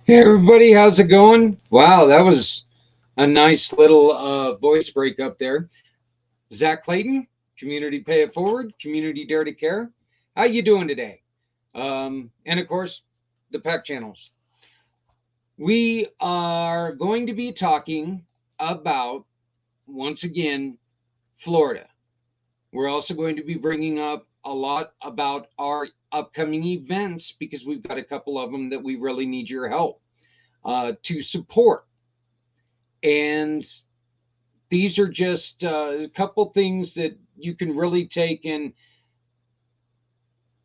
Hey everybody, how's it going? Wow, that was a nice little voice break up there. Zach Clayton, Community Pay It Forward, Community Dare to Care. How you doing today? And of course, the PAC channels. We are going to be talking about, once again, Florida. We're also going to be bringing up a lot about our upcoming events because we've got a couple of them that we really need your help to support. And these are just a couple things that you can really take and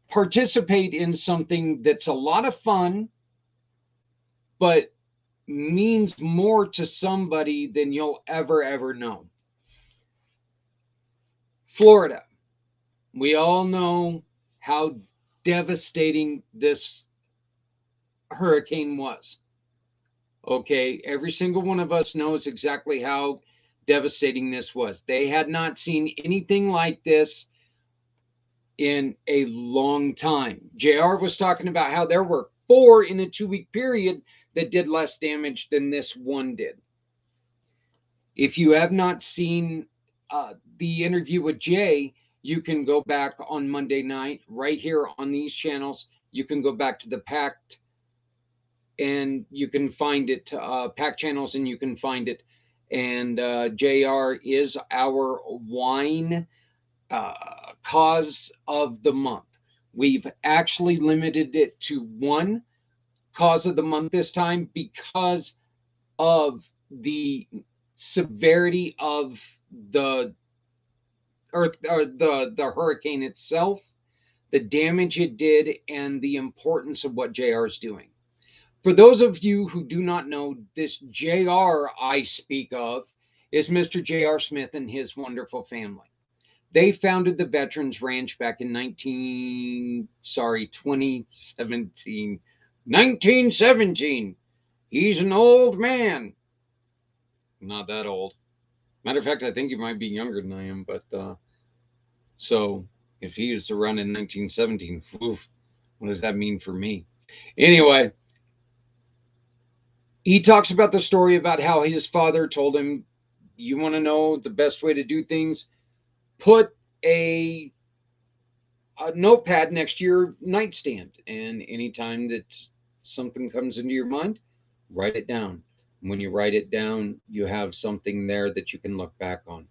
participate in something that's a lot of fun, but means more to somebody than you'll ever know. Florida. We all know how devastating this hurricane was. Okay, every single one of us knows exactly how devastating this was. They had not seen anything like this in a long time. JR was talking about how there were 4 in a 2-week period that did less damage than this one did. If you have not seen the interview with Jay, you can go back on Monday night right here on these channels. You can go back to the PACT and you can find it, PACT channels, and you can find it. And JR is our wine cause of the month. We've actually limited it to one cause of the month this time because of the severity of the earth or the hurricane itself, the damage it did, and the importance of what JR is doing. For those of you who do not know, this JR I speak of is Mr. JR Smith and his wonderful family. They founded the Veterans Ranch back in 2017. 1917. He's an old man. Not that old. Matter of fact, I think he might be younger than I am. But so if he was around in 1917, oof, what does that mean for me? Anyway, he talks about the story about how his father told him, you want to know the best way to do things? Put a notepad next to your nightstand, and anytime that something comes into your mind, write it down. When you write it down, you have something there that you can look back on.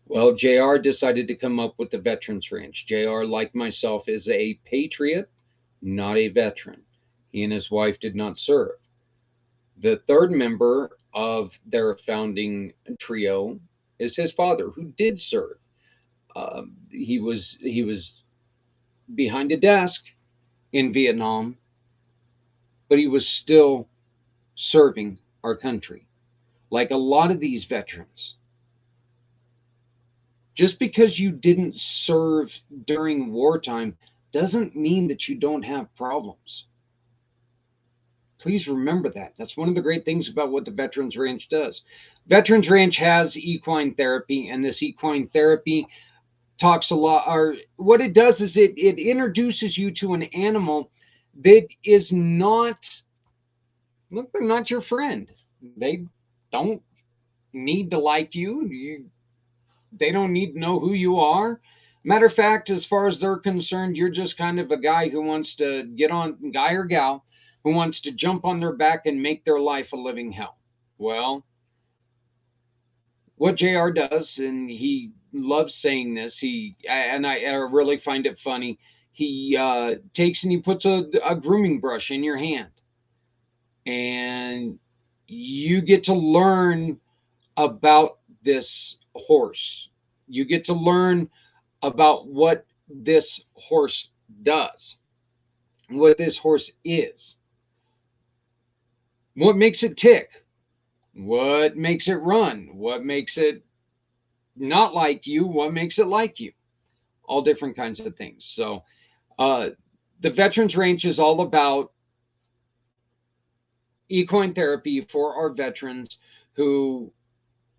Well, JR decided to come up with the Veterans Ranch. JR, like myself, is a patriot, not a veteran. He and his wife did not serve. The third member of their founding trio is his father, who did serve. He was behind a desk in Vietnam, but he was still serving our country. Like a lot of these veterans, just because you didn't serve during wartime doesn't mean that you don't have problems. Please remember that. That's one of the great things about what the Veterans Ranch does. Veterans Ranch has equine therapy, and this equine therapy talks a lot, or what it does is it introduces you to an animal that is not, look, they're not your friend. They don't need to like you. They don't need to know who you are. Matter of fact, as far as they're concerned, you're just kind of a guy who wants to get on, guy or gal, who wants to jump on their back and make their life a living hell. Well, what JR does, and he loves saying this, I really find it funny. He takes and he puts a grooming brush in your hand, and you get to learn about this horse. You get to learn about what this horse does, what this horse is, what makes it tick, what makes it run, what makes it not like you, what makes it like you, all different kinds of things. So the Veterans Ranch is all about equine therapy for our veterans who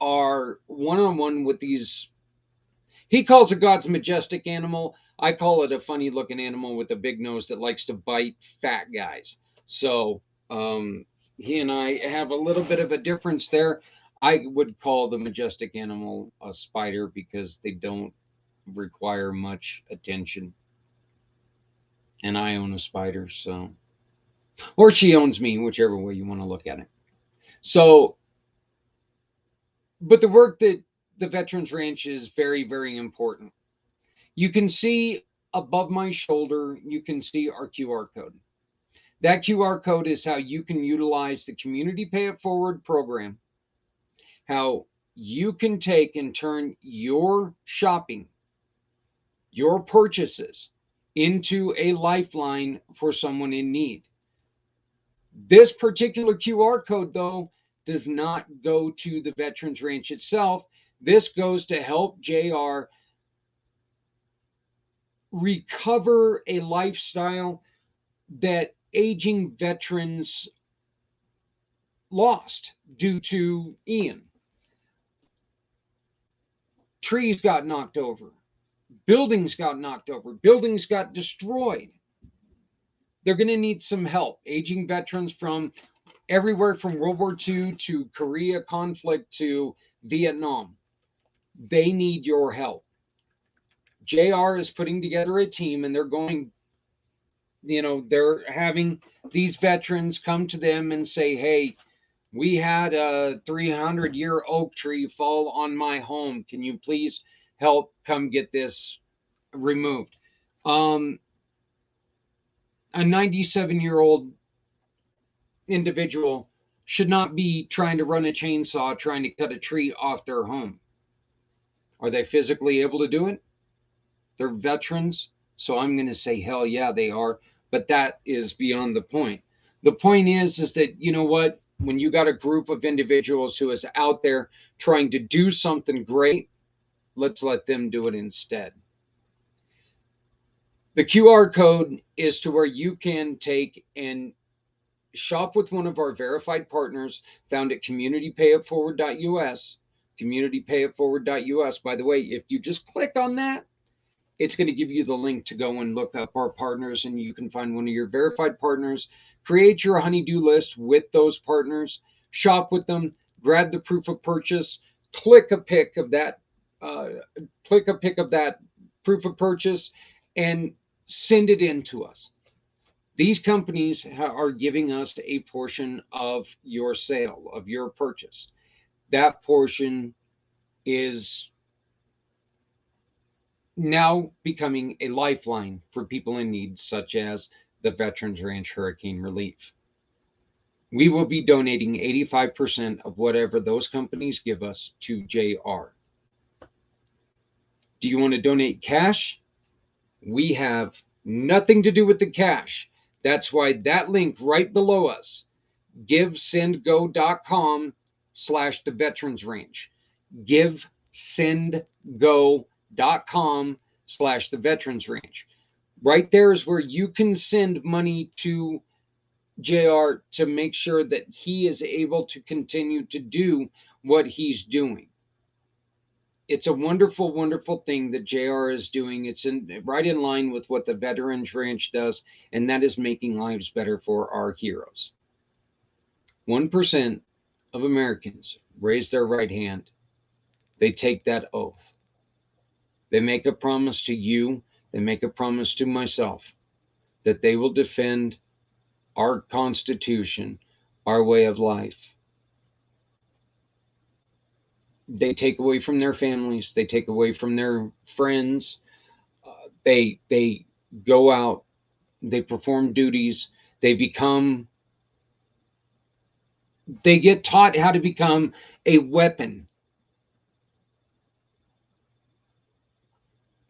are one-on-one with these. He calls it God's majestic animal. I call it a funny looking animal with a big nose that likes to bite fat guys. So he and I have a little bit of a difference there. I would call the majestic animal a spider because they don't require much attention. And I own a spider, so, or she owns me, whichever way you want to look at it. So, but the work that the Veterans Ranch is very, very important. You can see above my shoulder, you can see our QR code. That QR code is how you can utilize the Community Pay It Forward program, how you can take and turn your shopping, your purchases, into a lifeline for someone in need. This particular QR code, though, does not go to the Veterans Ranch itself. This goes to help JR recover a lifestyle that aging veterans lost due to Ian. Trees got knocked over. Buildings got knocked over. Buildings got destroyed. They're going to need some help. Aging veterans from everywhere from World War II to Korea conflict to Vietnam. They need your help. JR is putting together a team, and they're going, they're having these veterans come to them and say, hey, we had a 300-year oak tree fall on my home. Can you please help come get this removed? A 97-year-old individual should not be trying to run a chainsaw, trying to cut a tree off their home. Are they physically able to do it? They're veterans. So I'm going to say, hell yeah, they are. But that is beyond the point. The point is that, you know what? When you got a group of individuals who is out there trying to do something great, let's let them do it instead. The QR code is to where you can take and shop with one of our verified partners found at communitypayitforward.us. Communitypayitforward.us. By the way, if you just click on that, it's going to give you the link to go and look up our partners, and you can find one of your verified partners. Create your honeydew list with those partners, shop with them, grab the proof of purchase, click a pic of that proof of purchase, and send it in to us. These companies are giving us a portion of your sale, of your purchase. That portion is now becoming a lifeline for people in need, such as the Veterans Ranch Hurricane Relief. We will be donating 85% of whatever those companies give us to JR. Do you want to donate cash? We have nothing to do with the cash. That's why that link right below us, givesendgo.com/the Veterans Ranch. givesendgo.com/the Veterans Ranch. Right there is where you can send money to JR to make sure that he is able to continue to do what he's doing. It's a wonderful, wonderful thing that JR is doing. It's right in line with what the Veterans Ranch does, and that is making lives better for our heroes. 1% of Americans raise their right hand. They take that oath. They make a promise to you. They make a promise to myself that they will defend our Constitution, our way of life. They take away from their families. They take away from their friends. They go out. They perform duties. They get taught how to become a weapon.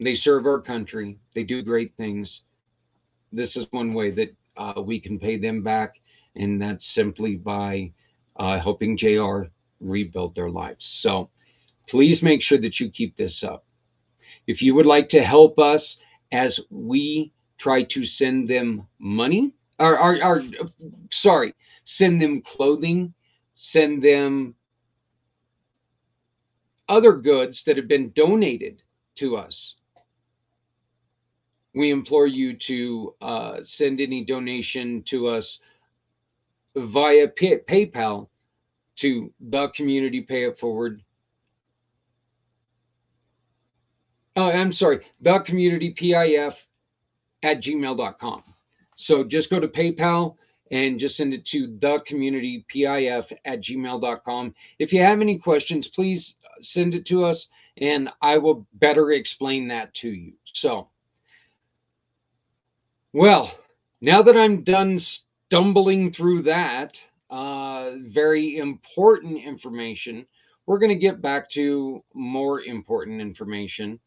They serve our country. They do great things. This is one way that we can pay them back, and that's simply by helping JR rebuild their lives. So please make sure that you keep this up. If you would like to help us as we try to send them money, or sorry, send them clothing, send them other goods that have been donated to us, we implore you to send any donation to us via PayPal to the community pay it forward. Oh, I'm sorry, the community PIF at gmail.com. So just go to PayPal and just send it to the community PIF at gmail.com. If you have any questions, please send it to us and I will better explain that to you. So, well, now that I'm done stumbling through that very important information, we're going to get back to more important information.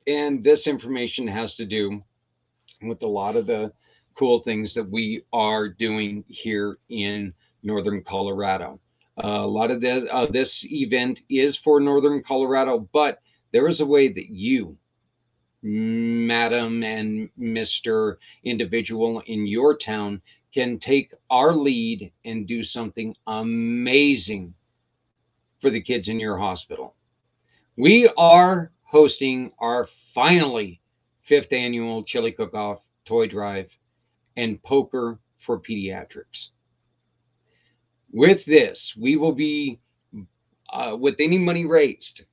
And this information has to do with a lot of the cool things that we are doing here in Northern Colorado. A lot of this event is for Northern Colorado, but there is a way that you, Madam and Mr. Individual in your town, can take our lead and do something amazing for the kids in your hospital. We are hosting our finally 5th annual Chili Cook-Off, Toy Drive, and Poker for Pediatrics. With this, we will be, with any money raised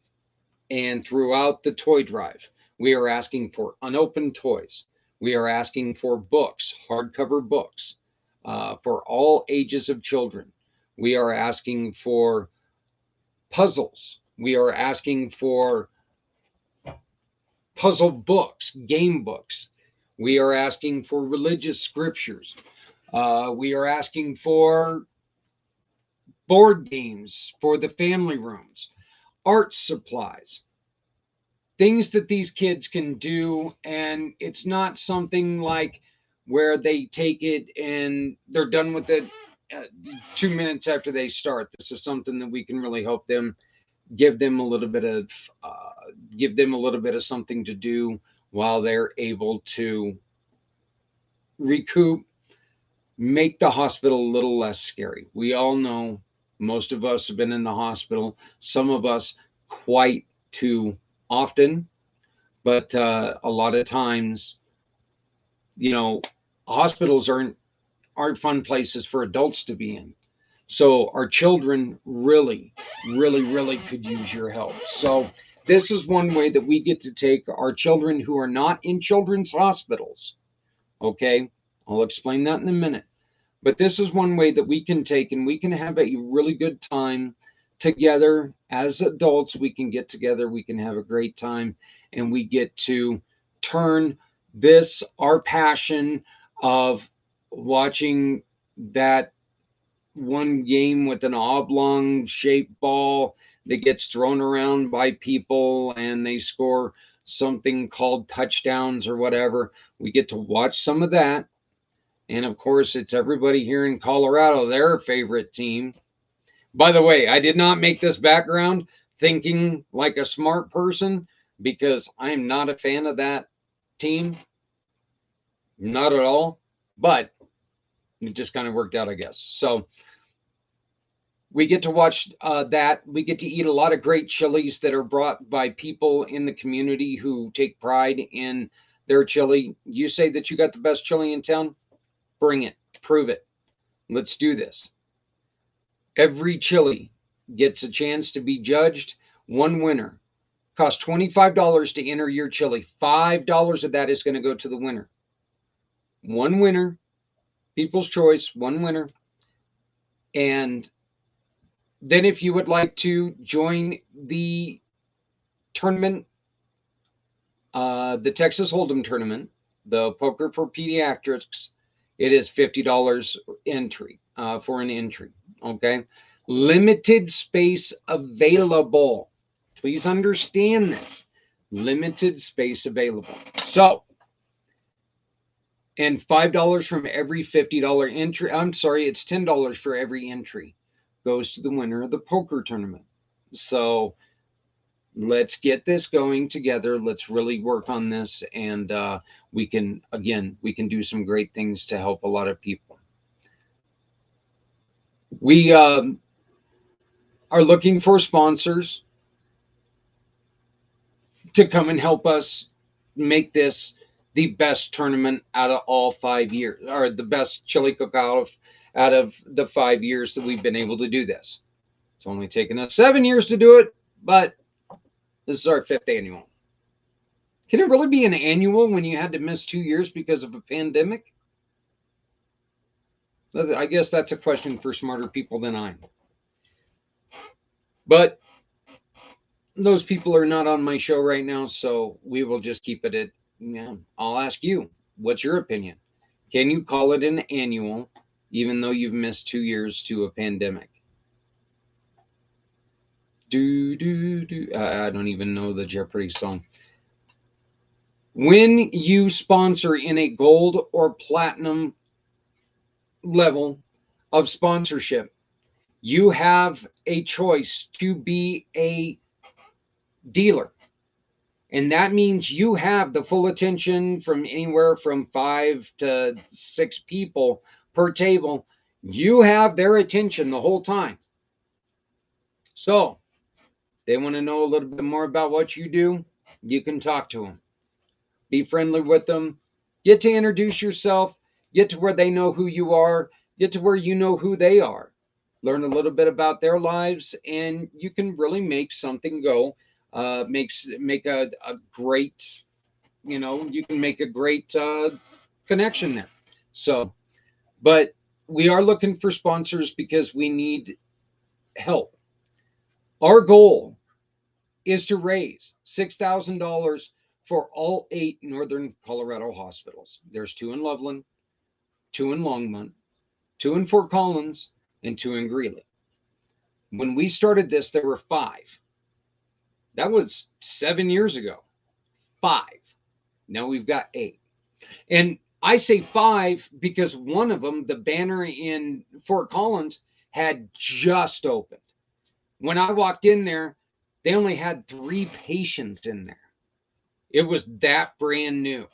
and throughout the toy drive, we are asking for unopened toys. We are asking for books, hardcover books, for all ages of children. We are asking for puzzles. We are asking for puzzle books, game books. We are asking for religious scriptures. We are asking for board games for the family rooms, art supplies, things that these kids can do. And it's not something like where they take it and they're done with it 2 minutes after they start. This is something that we can really help them, give them a little bit of something to do while they're able to recoup, make the hospital a little less scary. We all know most of us have been in the hospital, some of us quite too often, but a lot of times, hospitals aren't fun places for adults to be in. So our children really, really, really could use your help. So this is one way that we get to take our children who are not in children's hospitals. Okay, I'll explain that in a minute. But this is one way that we can take and we can have a really good time together as adults. We can get together, we can have a great time, and we get to turn this, our passion of watching that one game with an oblong shaped ball that gets thrown around by people and they score something called touchdowns or whatever. We get to watch some of that. And of course, it's everybody here in Colorado, their favorite team. By the way, I did not make this background thinking like a smart person because I'm not a fan of that team. Not at all. But it just kind of worked out, I guess. So we get to watch that. We get to eat a lot of great chilies that are brought by people in the community who take pride in their chili. You say that you got the best chili in town? Bring it. Prove it. Let's do this. Every chili gets a chance to be judged. One winner. Costs $25 to enter your chili. $5 of that is going to go to the winner. One winner. People's choice. One winner. And then if you would like to join the tournament, the Texas Hold'em tournament, the Poker for Pediatrics, it is $50 entry for an entry. Okay. Limited space available. Please understand this. Limited space available. So, and $5 from every $50 entry. I'm sorry, it's $10 for every entry goes to the winner of the poker tournament. So let's get this going together. Let's really work on this, and we can do some great things to help a lot of people. We are looking for sponsors to come and help us make this the best tournament out of all 5 years, or the best chili cook-off out of the 5 years that we've been able to do this. It's only taken us 7 years to do it, but this is our 5th annual. Can it really be an annual when you had to miss 2 years because of a pandemic? I guess that's a question for smarter people than I am. But those people are not on my show right now, so we will just keep it at, I'll ask you, what's your opinion? Can you call it an annual even though you've missed 2 years to a pandemic? I don't even know the Jeopardy song. When you sponsor in a gold or platinum level of sponsorship, you have a choice to be a dealer. And that means you have the full attention from anywhere from 5 to 6 people per table. You have their attention the whole time. So they want to know a little bit more about what you do. You can talk to them. Be friendly with them. Get to introduce yourself. Get to where they know who you are. Get to where you know who they are. Learn a little bit about their lives, and you can really make something go. Make a great, you can make a great connection there. So, but we are looking for sponsors because we need help. Our goal is to raise $6,000 for all 8 Northern Colorado hospitals. There's 2 in Loveland, 2 in Longmont, 2 in Fort Collins, and 2 in Greeley. When we started this, there were 5. That was 7 years ago. 5. Now we've got 8. And I say 5 because one of them, the banner in Fort Collins, had just opened. When I walked in there, they only had 3 patients in there. It was that brand new.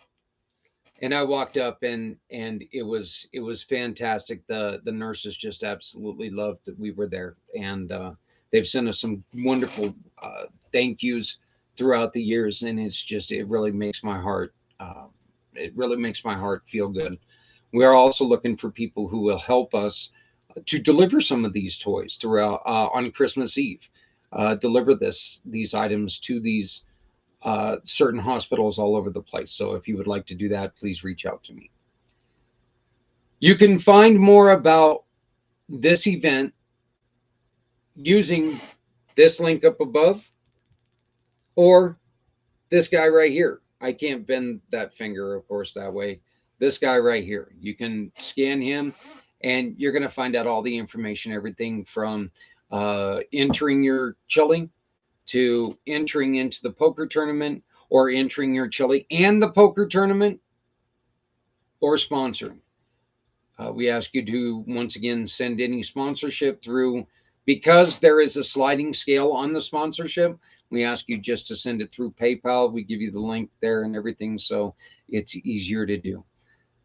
And I walked up and it was fantastic. The nurses just absolutely loved that we were there. And they've sent us some wonderful thank yous throughout the years. And it really makes my heart feel good. We are also looking for people who will help us to deliver some of these toys throughout on Christmas Eve. Deliver these items to these certain hospitals all over the place. So if you would like to do that, please reach out to me. You can find more about this event using this link up above or this guy right here. I can't bend that finger, of course, that way. This guy right here. You can scan him and you're going to find out all the information, everything from entering your chili to entering into the poker tournament, or entering your chili and the poker tournament, or sponsoring. We ask you to, once again, send any sponsorship through, because there is a sliding scale on the sponsorship. We ask you just to send it through PayPal. We give you the link there and everything, so it's easier to do.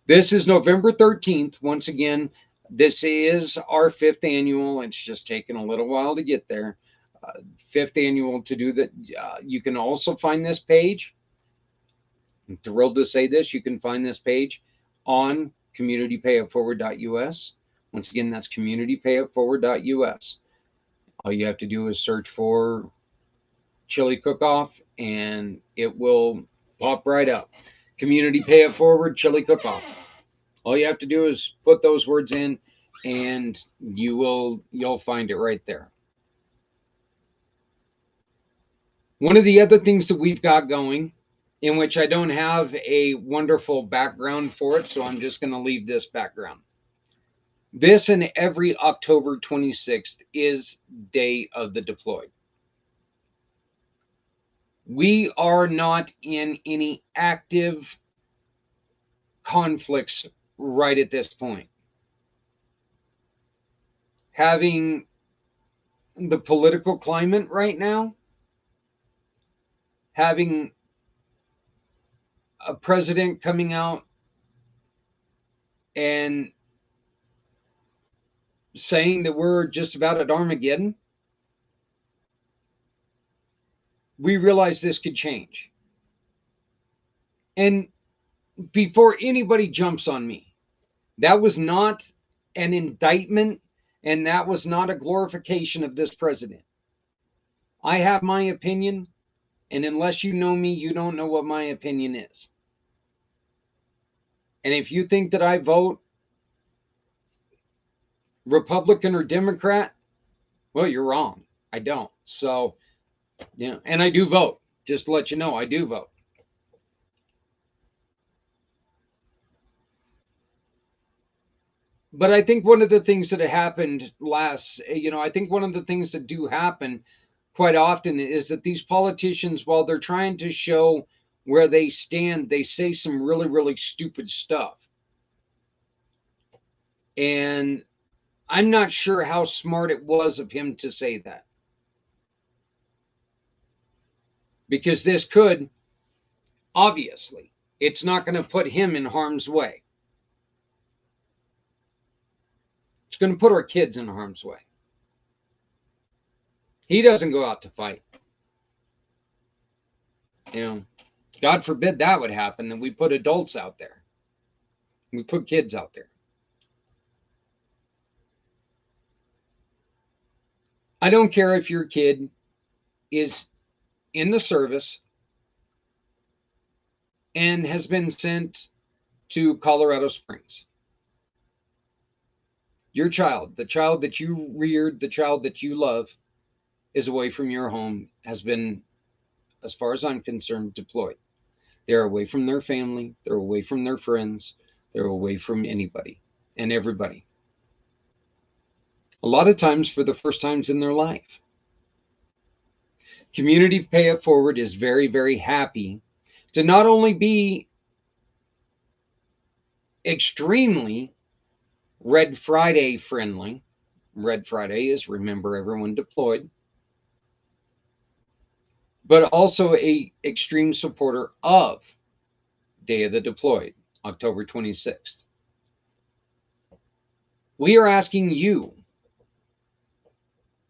This is November 13th. Once again, this is our 5th annual. It's just taken a little while to get there. 5th annual to do that. You can also find this page. I'm thrilled to say this. You can find this page on communitypayitforward.us. Once again, that's communitypayitforward.us. All you have to do is search for Chili Cook-Off and it will pop right up. Community Pay It Forward Chili Cook-Off. All you have to do is put those words in and you'll find it right there. One of the other things that we've got going, in which I don't have a wonderful background for it, so I'm just going to leave this background. This and every October 26th is Day of the Deployed. We are not in any active conflicts right at this point. Having the political climate right now, having a president coming out and saying that we're just about at Armageddon, we realize this could change. And before anybody jumps on me, that was not an indictment and that was not a glorification of this president. I have my opinion, and unless you know me, you don't know what my opinion is. And if you think that I vote Republican or Democrat, well, you're wrong. I don't. So, yeah, and I do vote. Just to let you know, I do vote. But I think one of the things that happened I think one of the things that do happen quite often is that these politicians, while they're trying to show where they stand, they say some really, really stupid stuff. And I'm not sure how smart it was of him to say that. Because this could, obviously, it's not going to put him in harm's way. It's going to put our kids in harm's way. He doesn't go out to fight. God forbid that would happen, that we put adults out there. We put kids out there. I don't care if your kid is in the service and has been sent to Colorado Springs. Your child, the child that you reared, the child that you love, is away from your home, has been, as far as I'm concerned, deployed. They're away from their family. They're away from their friends. They're away from anybody and everybody. A lot of times for the first times in their life. Community Pay It Forward is very, very happy to not only be extremely Red Friday friendly. Red Friday is Remember Everyone Deployed. But also a extreme supporter of Day of the Deployed, October 26th. We are asking you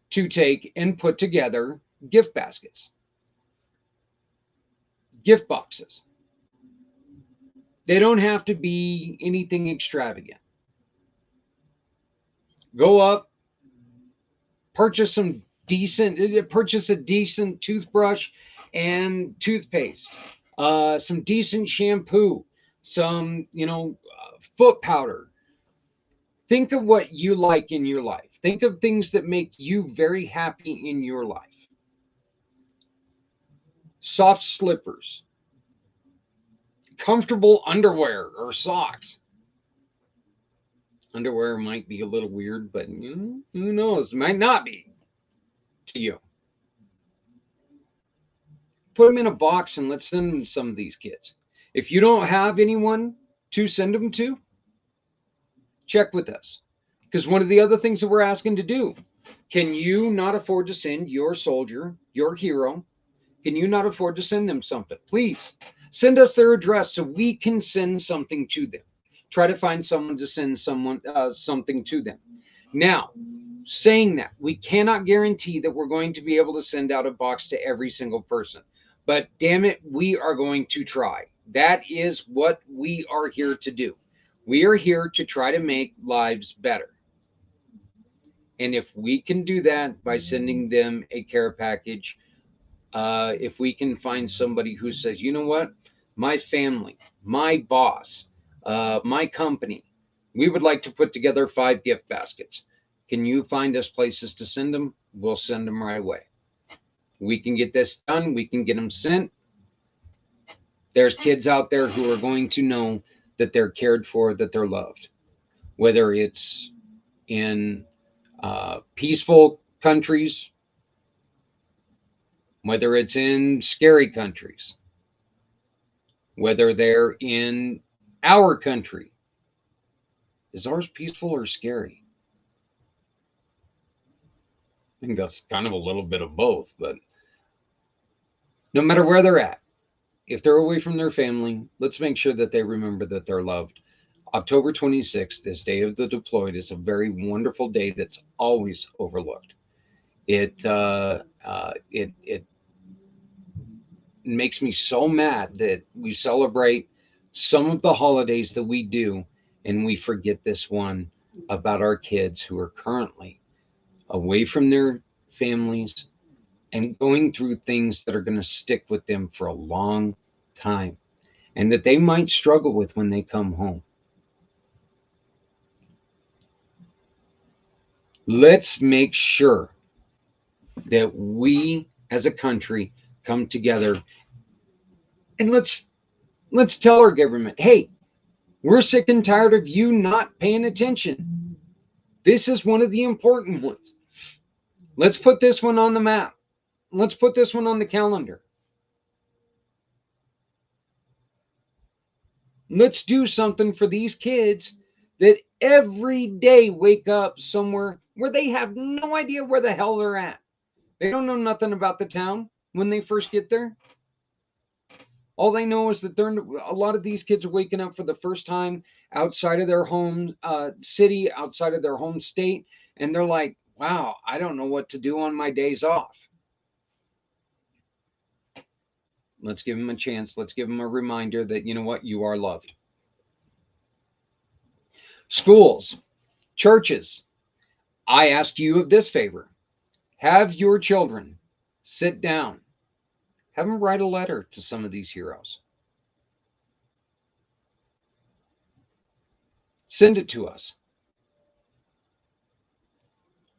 to take and put together gift baskets, gift boxes. They don't have to be anything extravagant. Go up, purchase a decent toothbrush and toothpaste, some decent shampoo, some, foot powder. Think of what you like in your life. Think of things that make you very happy in your life. Soft slippers, comfortable underwear or socks. Underwear might be a little weird, but who knows? It might not be to you. Put them in a box and let's send them some of these kids. If you don't have anyone to send them to, check with us. Because one of the other things that we're asking to do, can you not afford to send your soldier, your hero? Can you not afford to send them something? Please send us their address so we can send something to them. Try to find someone to send something to them. Now, saying that, we cannot guarantee that we're going to be able to send out a box to every single person. But damn it, we are going to try. That is what we are here to do. We are here to try to make lives better. And if we can do that by sending them a care package, if we can find somebody who says, you know what, my family, my boss, my company, we would like to put together 5 gift baskets. Can you find us places to send them? We'll send them right away. We can get this done. We can get them sent. There's kids out there who are going to know that they're cared for, that they're loved, whether it's in peaceful countries whether it's in scary countries, whether they're in our country. Is ours peaceful or scary? I think that's kind of a little bit of both, but no matter where they're at, if they're away from their family, let's make sure that they remember that they're loved. October 26th, this Day of the Deployed, is a very wonderful day that's always overlooked. It makes me so mad that we celebrate some of the holidays that we do, and we forget this one about our kids who are currently away from their families and going through things that are going to stick with them for a long time, and that they might struggle with when they come home. Let's make sure that we as a country come together, and let's tell our government, hey, we're sick and tired of you not paying attention. This is one of the important ones. Let's put this one on the map. Let's put this one on the calendar. Let's do something for these kids that every day wake up somewhere where they have no idea where the hell they're at. They don't know nothing about the town when they first get there. All they know is that a lot of these kids are waking up for the first time outside of their home city, outside of their home state, and they're like, wow, I don't know what to do on my days off. Let's give them a chance. Let's give them a reminder that, you know what, you are loved. Schools, churches, I ask you of this favor. Have your children sit down. Have them write a letter to some of these heroes. Send it to us.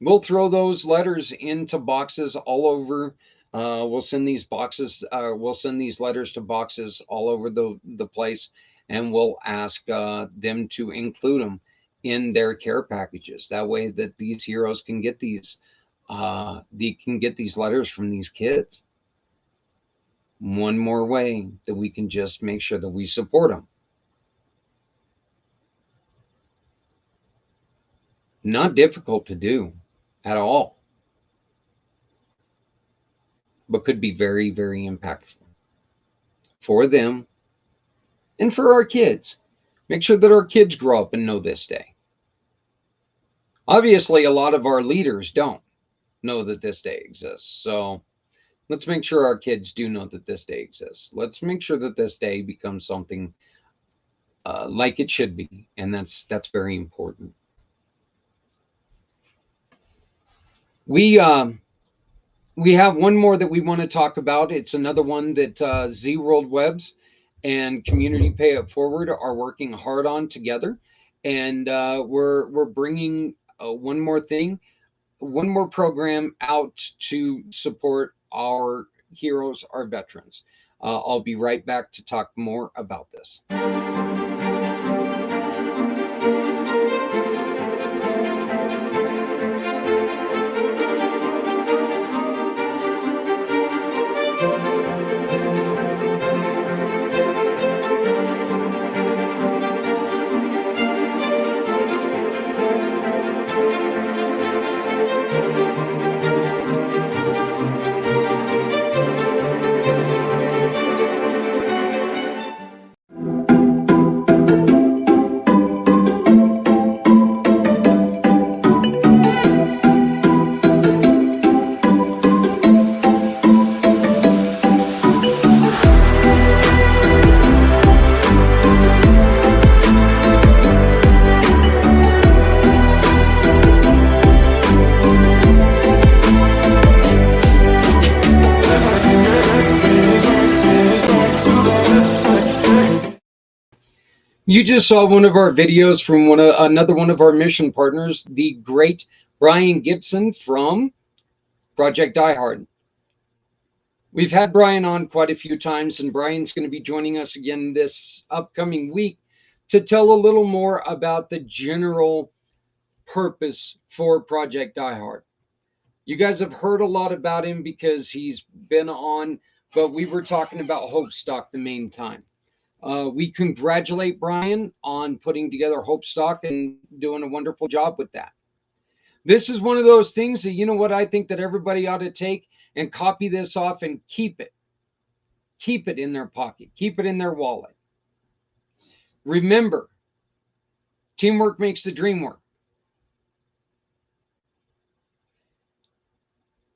We'll throw those letters into boxes all over. We'll send these letters to boxes all over the place, and we'll ask them to include them in their care packages. That way that these heroes can get these letters from these kids. One more way that we can just make sure that we support them. Not difficult to do at all, but could be very, very impactful for them and for our kids. Make sure that our kids grow up and know this day. Obviously, a lot of our leaders don't know that this day exists. So let's make sure our kids do know that this day exists. Let's make sure that this day becomes something like it should be. And that's very important. We have one more that we want to talk about. It's another one that Z World Webs and Community Pay It Forward are working hard on together. And we're bringing one more program out to support our heroes, our veterans. I'll be right back to talk more about this. You just saw one of our videos from another one of our mission partners, the great Brian Gibson from Project Die Hard. We've had Brian on quite a few times, and Brian's going to be joining us again this upcoming week to tell a little more about the general purpose for Project Die Hard. You guys have heard a lot about him because he's been on, but we were talking about Hope Stock the main time. We congratulate Brian on putting together Hope Stock and doing a wonderful job with that. This is one of those things that, you know what, I think that everybody ought to take and copy this off and keep it. Keep it in their pocket. Keep it in their wallet. Remember, teamwork makes the dream work.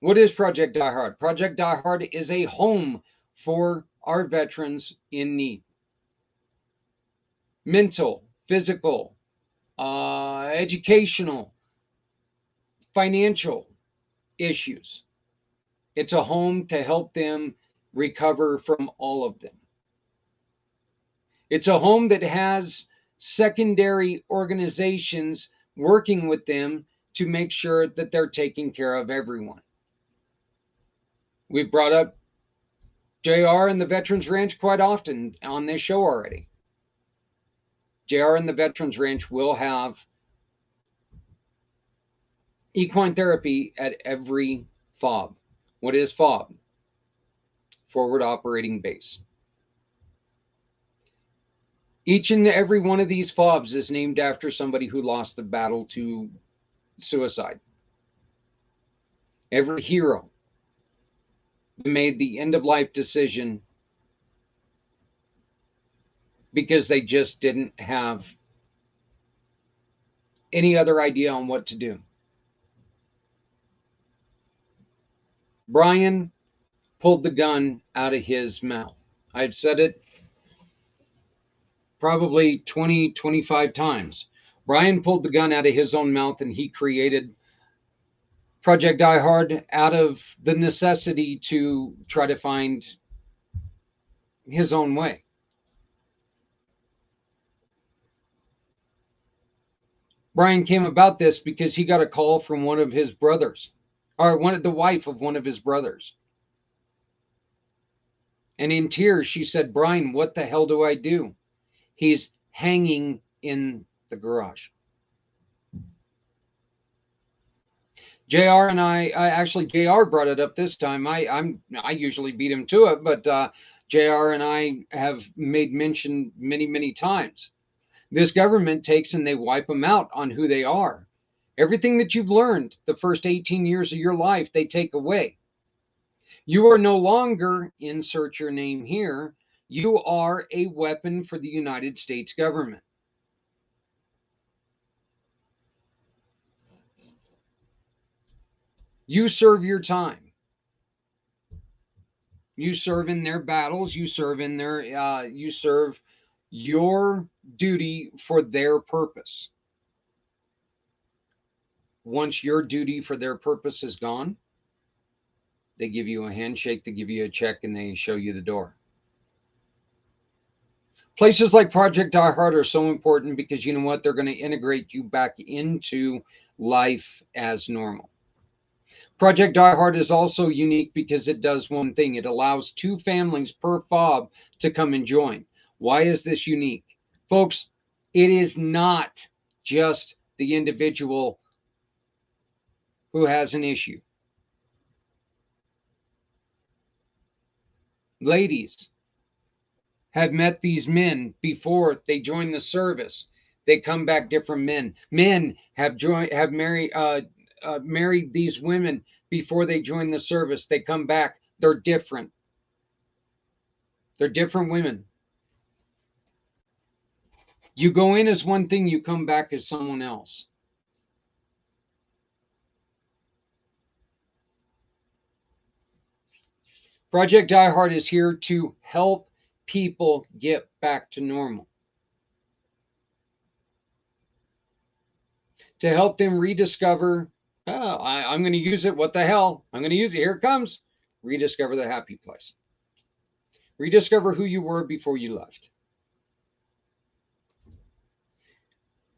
What is Project Die Hard? Project Die Hard is a home for our veterans in need. Mental, physical, educational, financial issues. It's a home to help them recover from all of them. It's a home that has secondary organizations working with them to make sure that they're taking care of everyone. We've brought up JR and the Veterans Ranch quite often on this show already. JR and the Veterans Ranch will have equine therapy at every FOB. What is FOB? Forward Operating Base. Each and every one of these FOBs is named after somebody who lost the battle to suicide. Every hero made the end-of-life decision because they just didn't have any other idea on what to do. Brian pulled the gun out of his mouth. I've said it probably 20, 25 times. Brian pulled the gun out of his own mouth, and he created Project Die Hard out of the necessity to try to find his own way. Brian came about this because he got a call from one of his brothers, or the wife of one of his brothers. And in tears, she said, "Brian, what the hell do I do? He's hanging in the garage." JR and I actually, JR brought it up this time. I usually beat him to it, but JR and I have made mention many, many times. This government takes and they wipe them out on who they are. Everything that you've learned the first 18 years of your life, they take away. You are no longer, insert your name here, you are a weapon for the United States government. You serve your time. You serve in their battles. You serve in their, you serve your duty for their purpose. Once your duty for their purpose is gone, they give you a handshake, they give you a check, and they show you the door. Places like Project Die Hard are so important because you know what? They're going to integrate you back into life as normal. Project Die Hard is also unique because it does one thing. It allows 2 families per FOB to come and join. Why is this unique? Folks, it is not just the individual who has an issue. Ladies have met these men before they join the service. They come back different men. Men have married these women before they join the service. They come back. They're different. They're different women. You go in as one thing, you come back as someone else. Project Die Hard is here to help people get back to normal. To help them rediscover, oh, I'm going to use it. What the hell? I'm going to use it. Here it comes. Rediscover the happy place. Rediscover who you were before you left.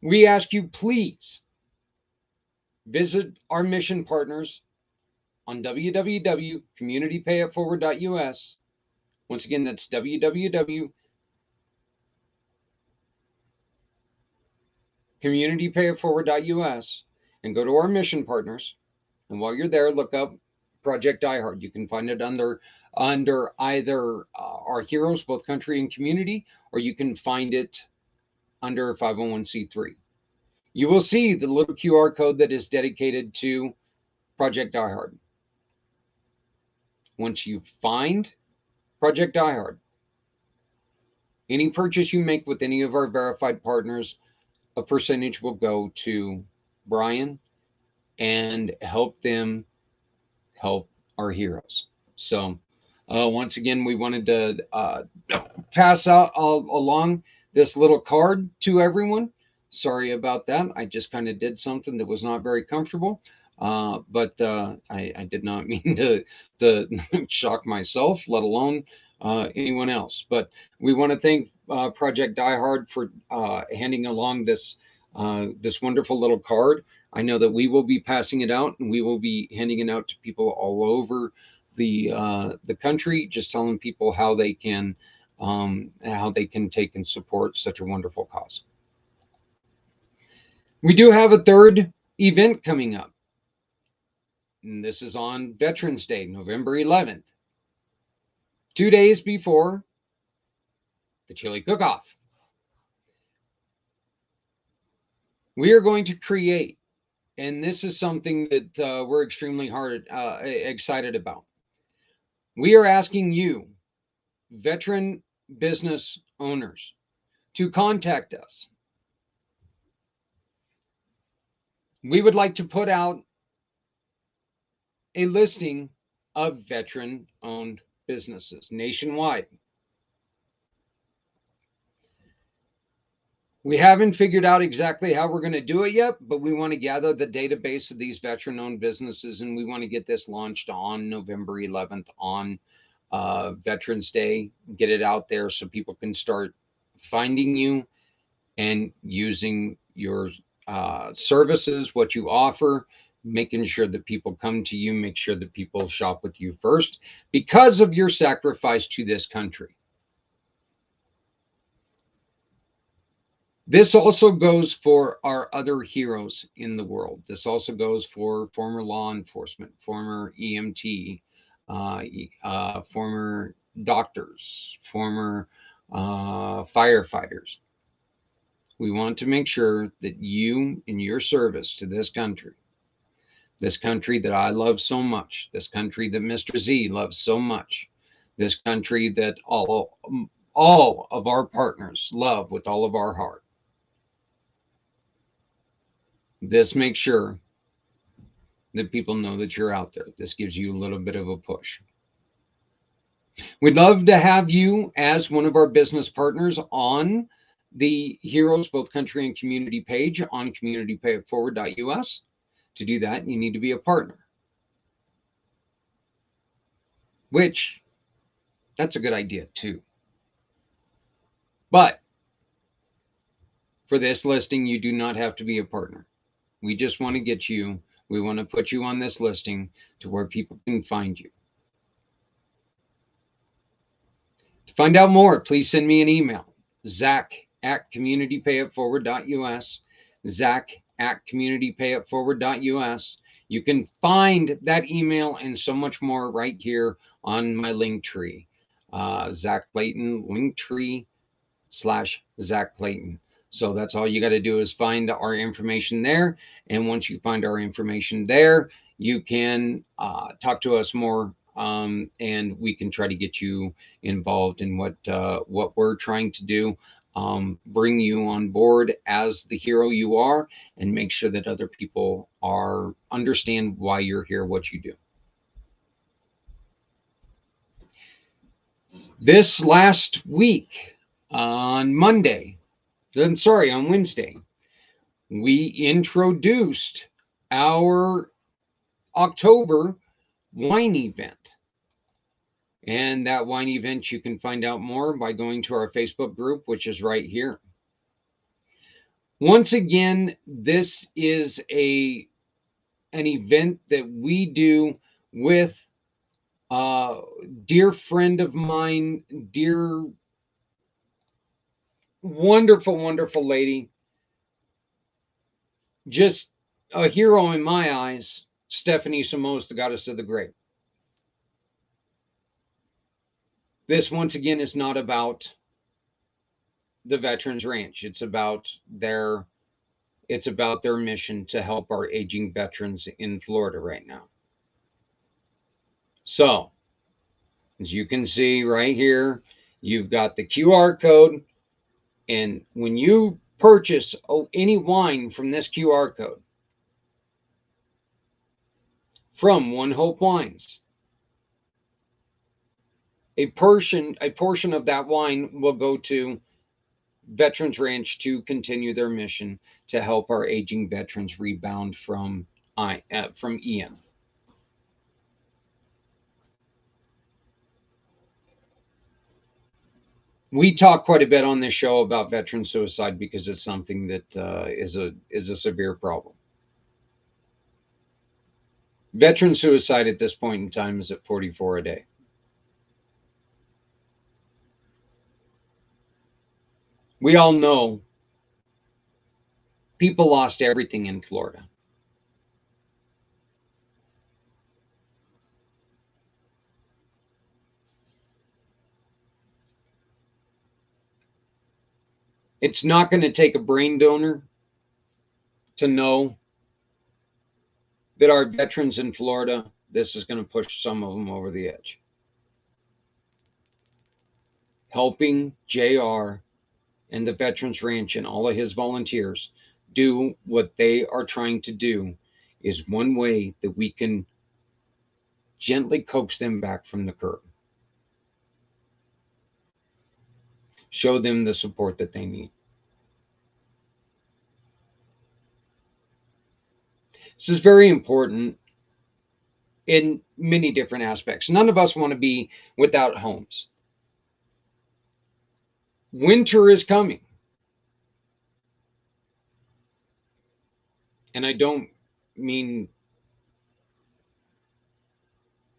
We ask you, please visit our mission partners on www.communitypayitforward.us. Once again, that's www.communitypayitforward.us, and go to our mission partners And while you're there, look up Project Die Hard. You can find it under either our heroes, both country and community, or you can find it under 501c3. You will see the little QR code that is dedicated to Project Die Hard. Once you find Project Die Hard, any purchase you make with any of our verified partners, a percentage will go to Brian and help them help our heroes. So once again, we wanted to pass out along this little card to everyone. Sorry about that. I just kind of did something that was not very comfortable. But I did not mean to shock myself, let alone anyone else. But we want to thank Project Die Hard for handing along this wonderful little card. I know that we will be passing it out, and we will be handing it out to people all over the country, just telling people how they can take and support such a wonderful cause. We do have a third event coming up. And this is on Veterans Day, November 11th, 2 days before the chili cook-off. We are going to create, and this is something that we're extremely excited about. We are asking you, veteran business owners, to contact us. We would like to put out a listing of veteran-owned businesses nationwide. We haven't figured out exactly how we're going to do it yet, but we want to gather the database of these veteran-owned businesses, and we want to get this launched on November 11th on Veterans Day. Get it out there so people can start finding you and using your services, what you offer, making sure that people come to you, make sure that people shop with you first because of your sacrifice to this country. This also goes for our other heroes in the world. This also goes for former law enforcement, former EMT, former doctors, former firefighters. We want to make sure that you, in your service to this country that I love so much, this country that Mr. Z loves so much, this country that all of our partners love with all of our heart. This makes sure that people know that you're out there. This gives you a little bit of a push. We'd love to have you as one of our business partners on the Heroes Both Country and Community page on communitypayitforward.us. To do that, you need to be a partner, which that's a good idea too. But for this listing, you do not have to be a partner. We just want to get you, we want to put you on this listing to where people can find you. To find out more, please send me an email, zach@communitypayitforward.us, zach@communitypayitforward.us. You can find that email and so much more right here on my link tree, Zach Clayton, linktree/Zach Clayton. So that's all you got to do is find our information there. And once you find our information there, you can talk to us more, and we can try to get you involved in what we're trying to do. Bring you on board as the hero you are, and make sure that other people understand why you're here, what you do. This last week on Wednesday, we introduced our October wine event. And that wine event, you can find out more by going to our Facebook group, which is right here. Once again, this is an event that we do with a dear friend of mine, dear, wonderful, wonderful lady, just a hero in my eyes, Stephanie Samos, the goddess of the grave. This, once again, is not about the Veterans Ranch. It's about their mission to help our aging veterans in Florida right now. So, as you can see right here, you've got the QR code. And when you purchase any wine from this QR code from One Hope Wines, a portion of that wine will go to Veterans Ranch to continue their mission to help our aging veterans rebound from Ian. We talk quite a bit on this show about veteran suicide because it's something that is a severe problem. Veteran suicide at this point in time is at 44 a day. We all know people lost everything in Florida. It's not going to take a brain donor to know that our veterans in Florida, this is going to push some of them over the edge. Helping JR and the Veterans Ranch and all of his volunteers do what they are trying to do is one way that we can gently coax them back from the curb. Show them the support that they need. This is very important in many different aspects. None of us want to be without homes. Winter is coming. And I don't mean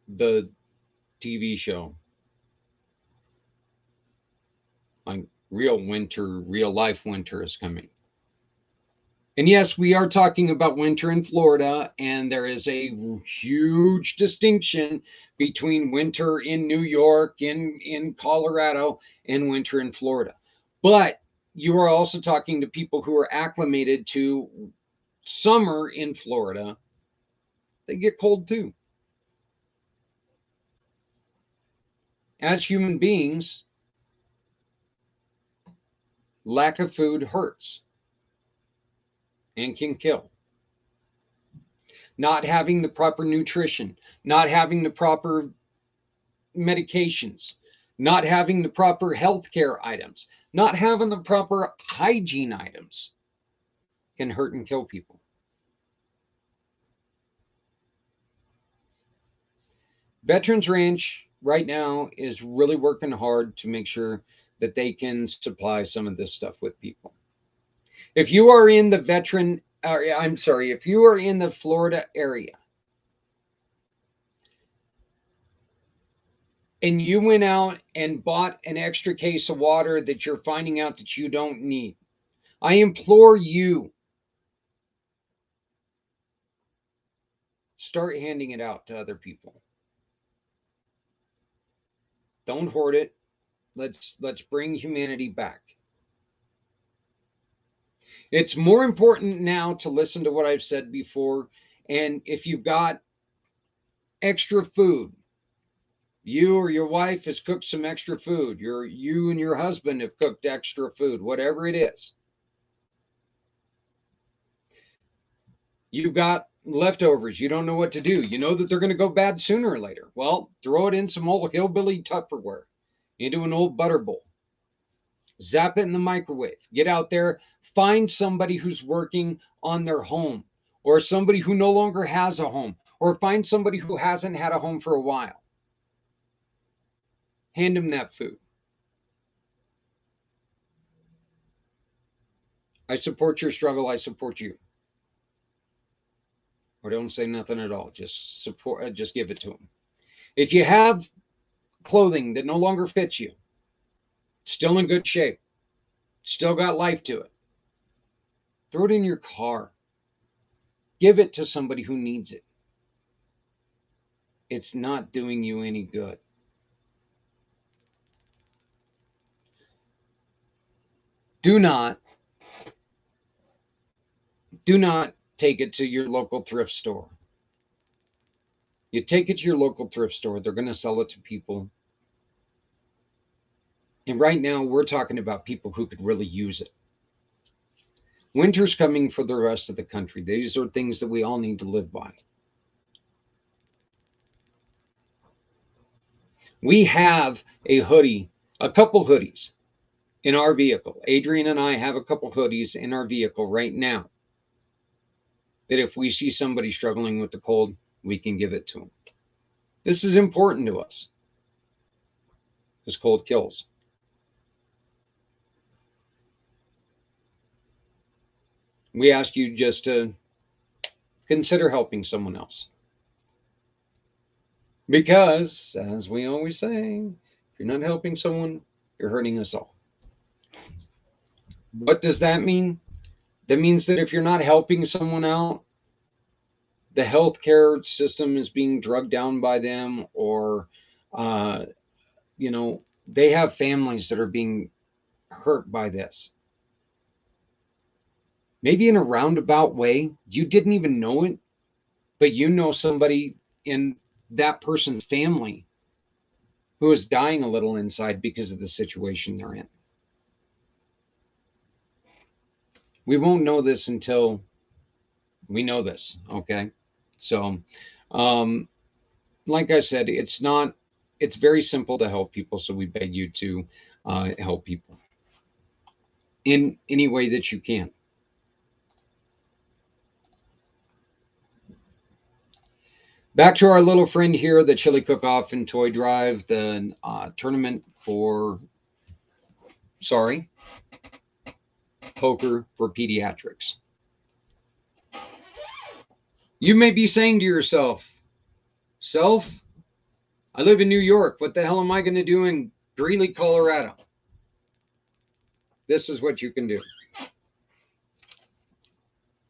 the TV show. Like real winter, real life winter is coming. And yes, we are talking about winter in Florida, and there is a huge distinction between winter in New York, in Colorado, and winter in Florida. But you are also talking to people who are acclimated to summer in Florida. They get cold too. As human beings, lack of food hurts and can kill. Not having the proper nutrition, not having the proper medications, not having the proper healthcare items, not having the proper hygiene items can hurt and kill people. Veterans Ranch right now is really working hard to make sure that they can supply some of this stuff with people. If you are in the if you are in the Florida area and you went out and bought an extra case of water that you're finding out that you don't need, I implore you, start handing it out to other people. Don't hoard it. Let's bring humanity back. It's more important now to listen to what I've said before. And if you've got extra food, you or your wife has cooked some extra food, you and your husband have cooked extra food, whatever it is. You've got leftovers. You don't know what to do. You know that they're going to go bad sooner or later. Well, throw it in some old hillbilly Tupperware, into an old butter bowl. Zap it in the microwave. Get out there. Find somebody who's working on their home, or somebody who no longer has a home, or find somebody who hasn't had a home for a while. Hand them that food. I support your struggle. I support you. Or don't say nothing at all. Just support. Just give it to them. If you have clothing that no longer fits you, still in good shape, still got life to it, throw it in your car. Give it to somebody who needs it. It's not doing you any good. Do not take it to your local thrift store. You take it to your local thrift store, they're going to sell it to people. And right now, we're talking about people who could really use it. Winter's coming for the rest of the country. These are things that we all need to live by. We have a hoodie, a couple hoodies in our vehicle. Adrian and I have a couple hoodies in our vehicle right now that if we see somebody struggling with the cold, we can give it to them. This is important to us because cold kills. We ask you just to consider helping someone else. Because, as we always say, if you're not helping someone, you're hurting us all. What does that mean? That means that if you're not helping someone out, the healthcare system is being drugged down by them, or, they have families that are being hurt by this. Maybe in a roundabout way, you didn't even know it, but you know somebody in that person's family who is dying a little inside because of the situation they're in. We won't know this until we know this, okay? So, like I said, it's very simple to help people, so we beg you to help people in any way that you can. Back to our little friend here, the Chili Cook-Off and Toy Drive, the tournament for, poker for pediatrics. You may be saying to yourself, I live in New York. What the hell am I going to do in Greeley, Colorado? This is what you can do.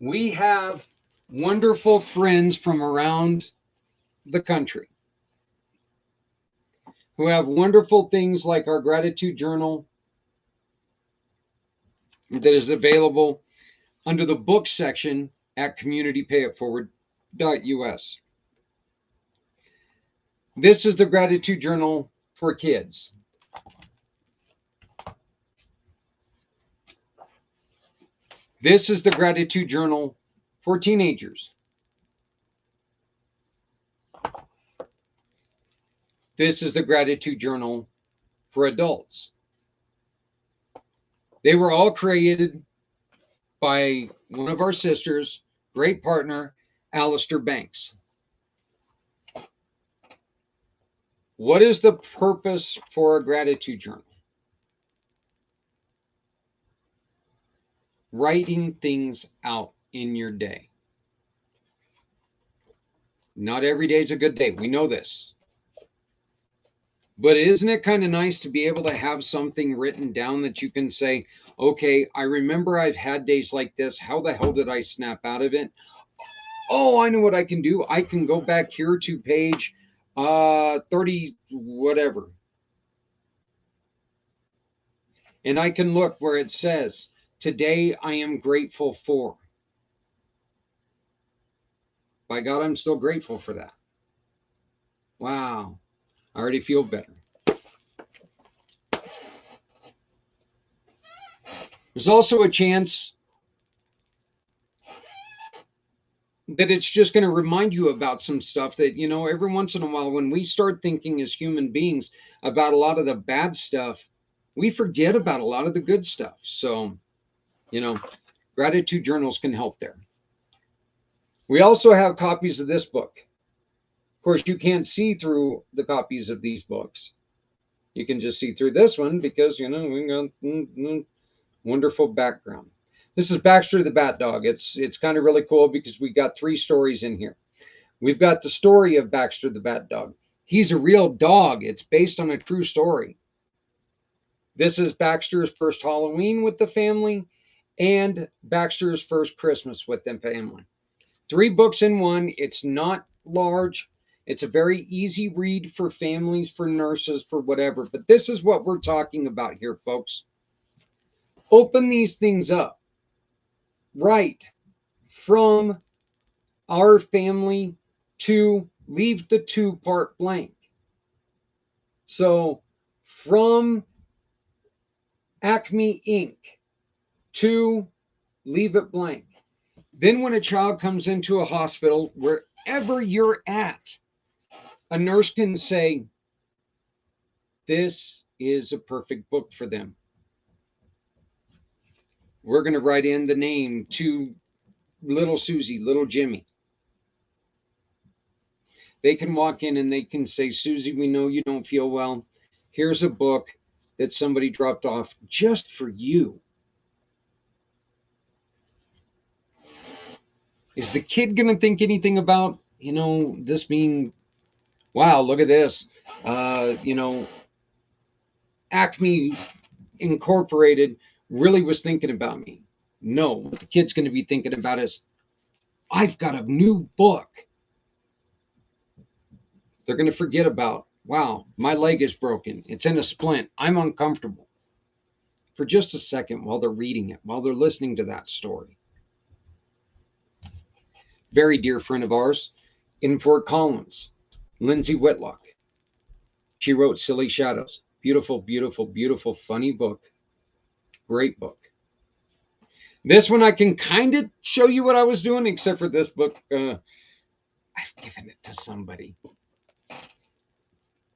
We have wonderful friends from around the country who have wonderful things like our gratitude journal that is available under the book section at communitypayitforward.us. This is the gratitude journal for kids. This is the gratitude journal for teenagers. This is the gratitude journal for adults. They were all created by one of our sisters, great partner, Alistair Banks. What is the purpose for a gratitude journal? Writing things out in your day. Not every day is a good day. We know this. But isn't it kind of nice to be able to have something written down that you can say, okay, I remember I've had days like this. How the hell did I snap out of it? Oh, I know what I can do. I can go back here to page 30, whatever. And I can look where it says, today I am grateful for. By God, I'm still grateful for that. Wow. I already feel better. There's also a chance that it's just going to remind you about some stuff that, every once in a while, when we start thinking as human beings about a lot of the bad stuff, we forget about a lot of the good stuff. So, gratitude journals can help there. We also have copies of this book. Of course, you can't see through the copies of these books. You can just see through this one because, we got wonderful background. This is Baxter the Bat Dog. It's kind of really cool because we got 3 stories in here. We've got the story of Baxter the Bat Dog. He's a real dog. It's based on a true story. This is Baxter's first Halloween with the family and Baxter's first Christmas with the family. 3 books in one. It's not large. It's a very easy read for families, for nurses, for whatever. But this is what we're talking about here, folks. Open these things up. Right from our family to leave the two-part blank. So from Acme Inc. to leave it blank. Then when a child comes into a hospital, wherever you're at, a nurse can say, this is a perfect book for them. We're going to write in the name to little Susie, little Jimmy. They can walk in and they can say, Susie, we know you don't feel well. Here's a book that somebody dropped off just for you. Is the kid going to think anything about, this being, wow, look at this, Acme Incorporated really was thinking about me? No, what the kid's going to be thinking about is, I've got a new book. They're going to forget about, wow, my leg is broken. It's in a splint. I'm uncomfortable. For just a second while they're reading it, while they're listening to that story. Very dear friend of ours in Fort Collins, Lindsay Whitlock. She wrote Silly Shadows. Beautiful, beautiful, beautiful, funny book. Great book. This one I can kind of show you what I was doing, except for this book. I've given it to somebody.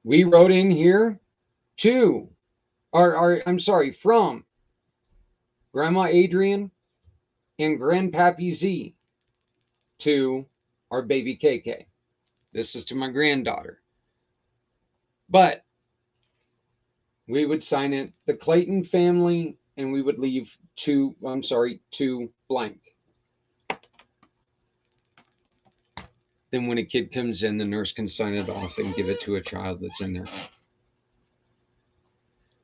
We wrote in here from Grandma Adrian and Grandpappy Z to our baby KK. This is to my granddaughter. But we would sign it the Clayton family, and we would leave two blank. Then when a kid comes in, the nurse can sign it off and give it to a child that's in there.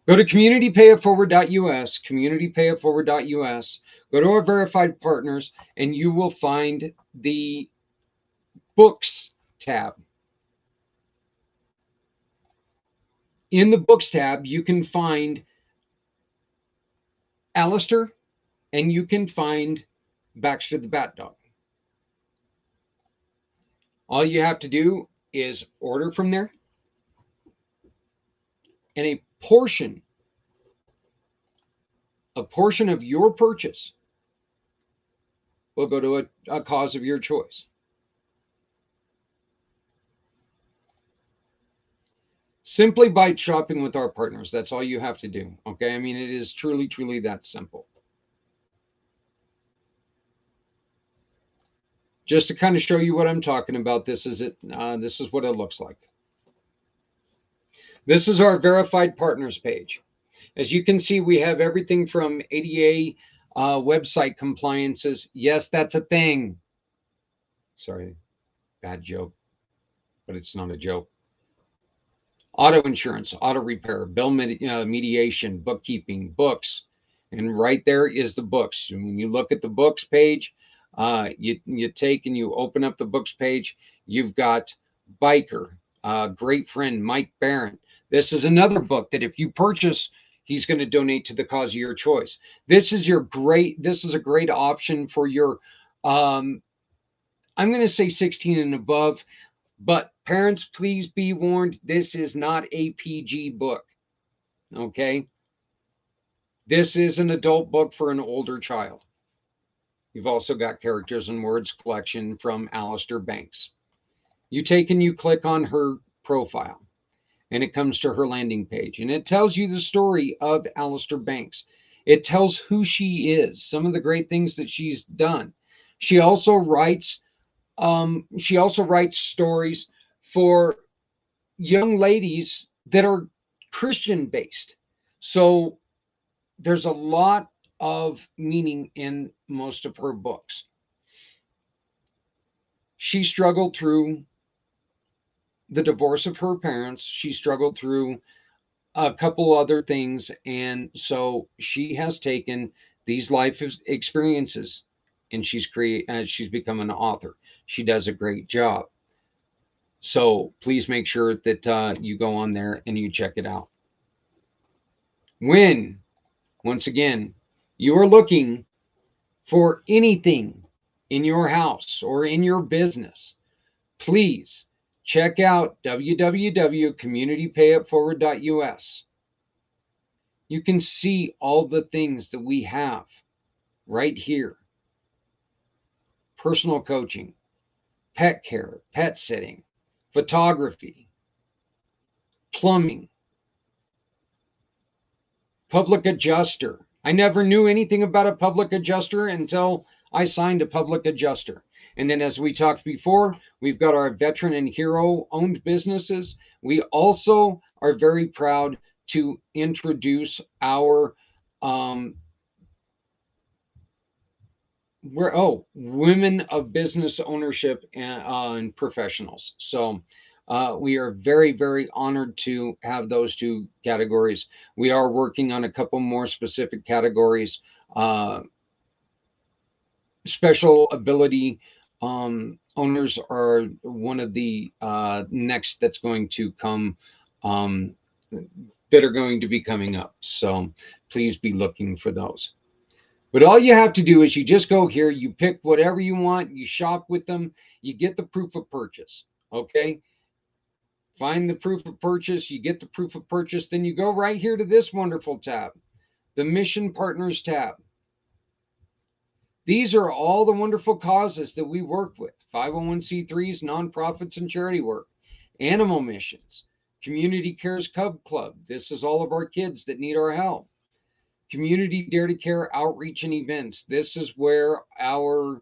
Go to communitypayitforward.us, communitypayitforward.us. Go to our verified partners, and you will find the books tab. In the books tab, you can find Alistair, and you can find Baxter the Bat Dog. All you have to do is order from there, and a portion of your purchase will go to a cause of your choice. Simply by shopping with our partners. That's all you have to do. Okay. I mean, it is truly, truly that simple. Just to kind of show you what I'm talking about, this is it. This is what it looks like. This is our verified partners page. As you can see, we have everything from ADA website compliances. Yes, that's a thing. Sorry, bad joke, but it's not a joke. Auto insurance, auto repair, bill mediation, bookkeeping, books. And right there is the books. And when you look at the books page, you take and you open up the books page, you've got Biker, great friend Mike Barron. This is another book that if you purchase, he's going to donate to the cause of your choice. This is a great option for your, I'm going to say 16 and above. But parents, please be warned, this is not a PG book, okay? This is an adult book for an older child. You've also got Characters and Words collection from Alistair Banks. You take and you click on her profile, and it comes to her landing page, and it tells you the story of Alistair Banks. It tells who she is, some of the great things that she's done. She also writes stories for young ladies that are Christian based. So there's a lot of meaning in most of her books. She struggled through the divorce of her parents. She struggled through a couple other things. And so she has taken these life experiences and she's become an author. She does a great job. So please make sure that you go on there and you check it out. When, once again, you are looking for anything in your house or in your business, please check out www.communitypayitforward.us. You can see all the things that we have right here. Personal coaching, pet care, pet sitting, photography, plumbing, public adjuster. I never knew anything about a public adjuster until I signed a public adjuster. And then, as we talked before, we've got our veteran and hero owned businesses. We also are very proud to introduce our women of business ownership and professionals. So we are very, very honored to have those two categories. We are working on a couple more specific categories. Special ability owners are one of the next that's going to come, that are going to be coming up. So please be looking for those. But all you have to do is you just go here, you pick whatever you want, you shop with them, you get the proof of purchase. Okay. Find the proof of purchase, you get the proof of purchase, then you go right here to this wonderful tab, the Mission Partners tab. These are all the wonderful causes that we work with: 501c3s, nonprofits, and charity work, animal missions, Community Cares Cub Club. This is all of our kids that need our help. Community Dare to Care outreach and events. This is where our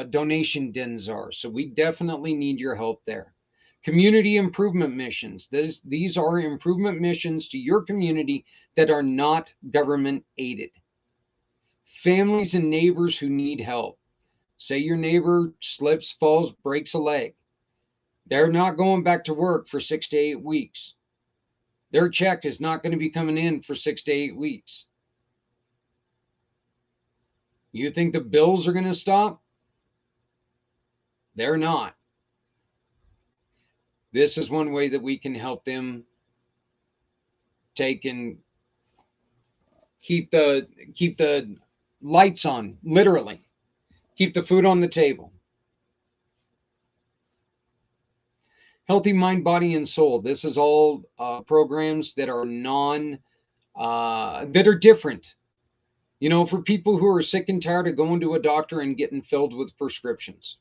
donation dens are. So we definitely need your help there. Community improvement missions. These are improvement missions to your community that are not government aided. Families and neighbors who need help. Say your neighbor slips, falls, breaks a leg. They're not going back to work for 6 to 8 weeks. Their check is not going to be coming in for 6 to 8 weeks. You think the bills are going to stop? They're not. This is one way that we can help them take and keep the lights on, literally. Keep the food on the table. Healthy mind, body, and soul. This is all programs that are that are different. You know, for people who are sick and tired of going to a doctor and getting filled with prescriptions.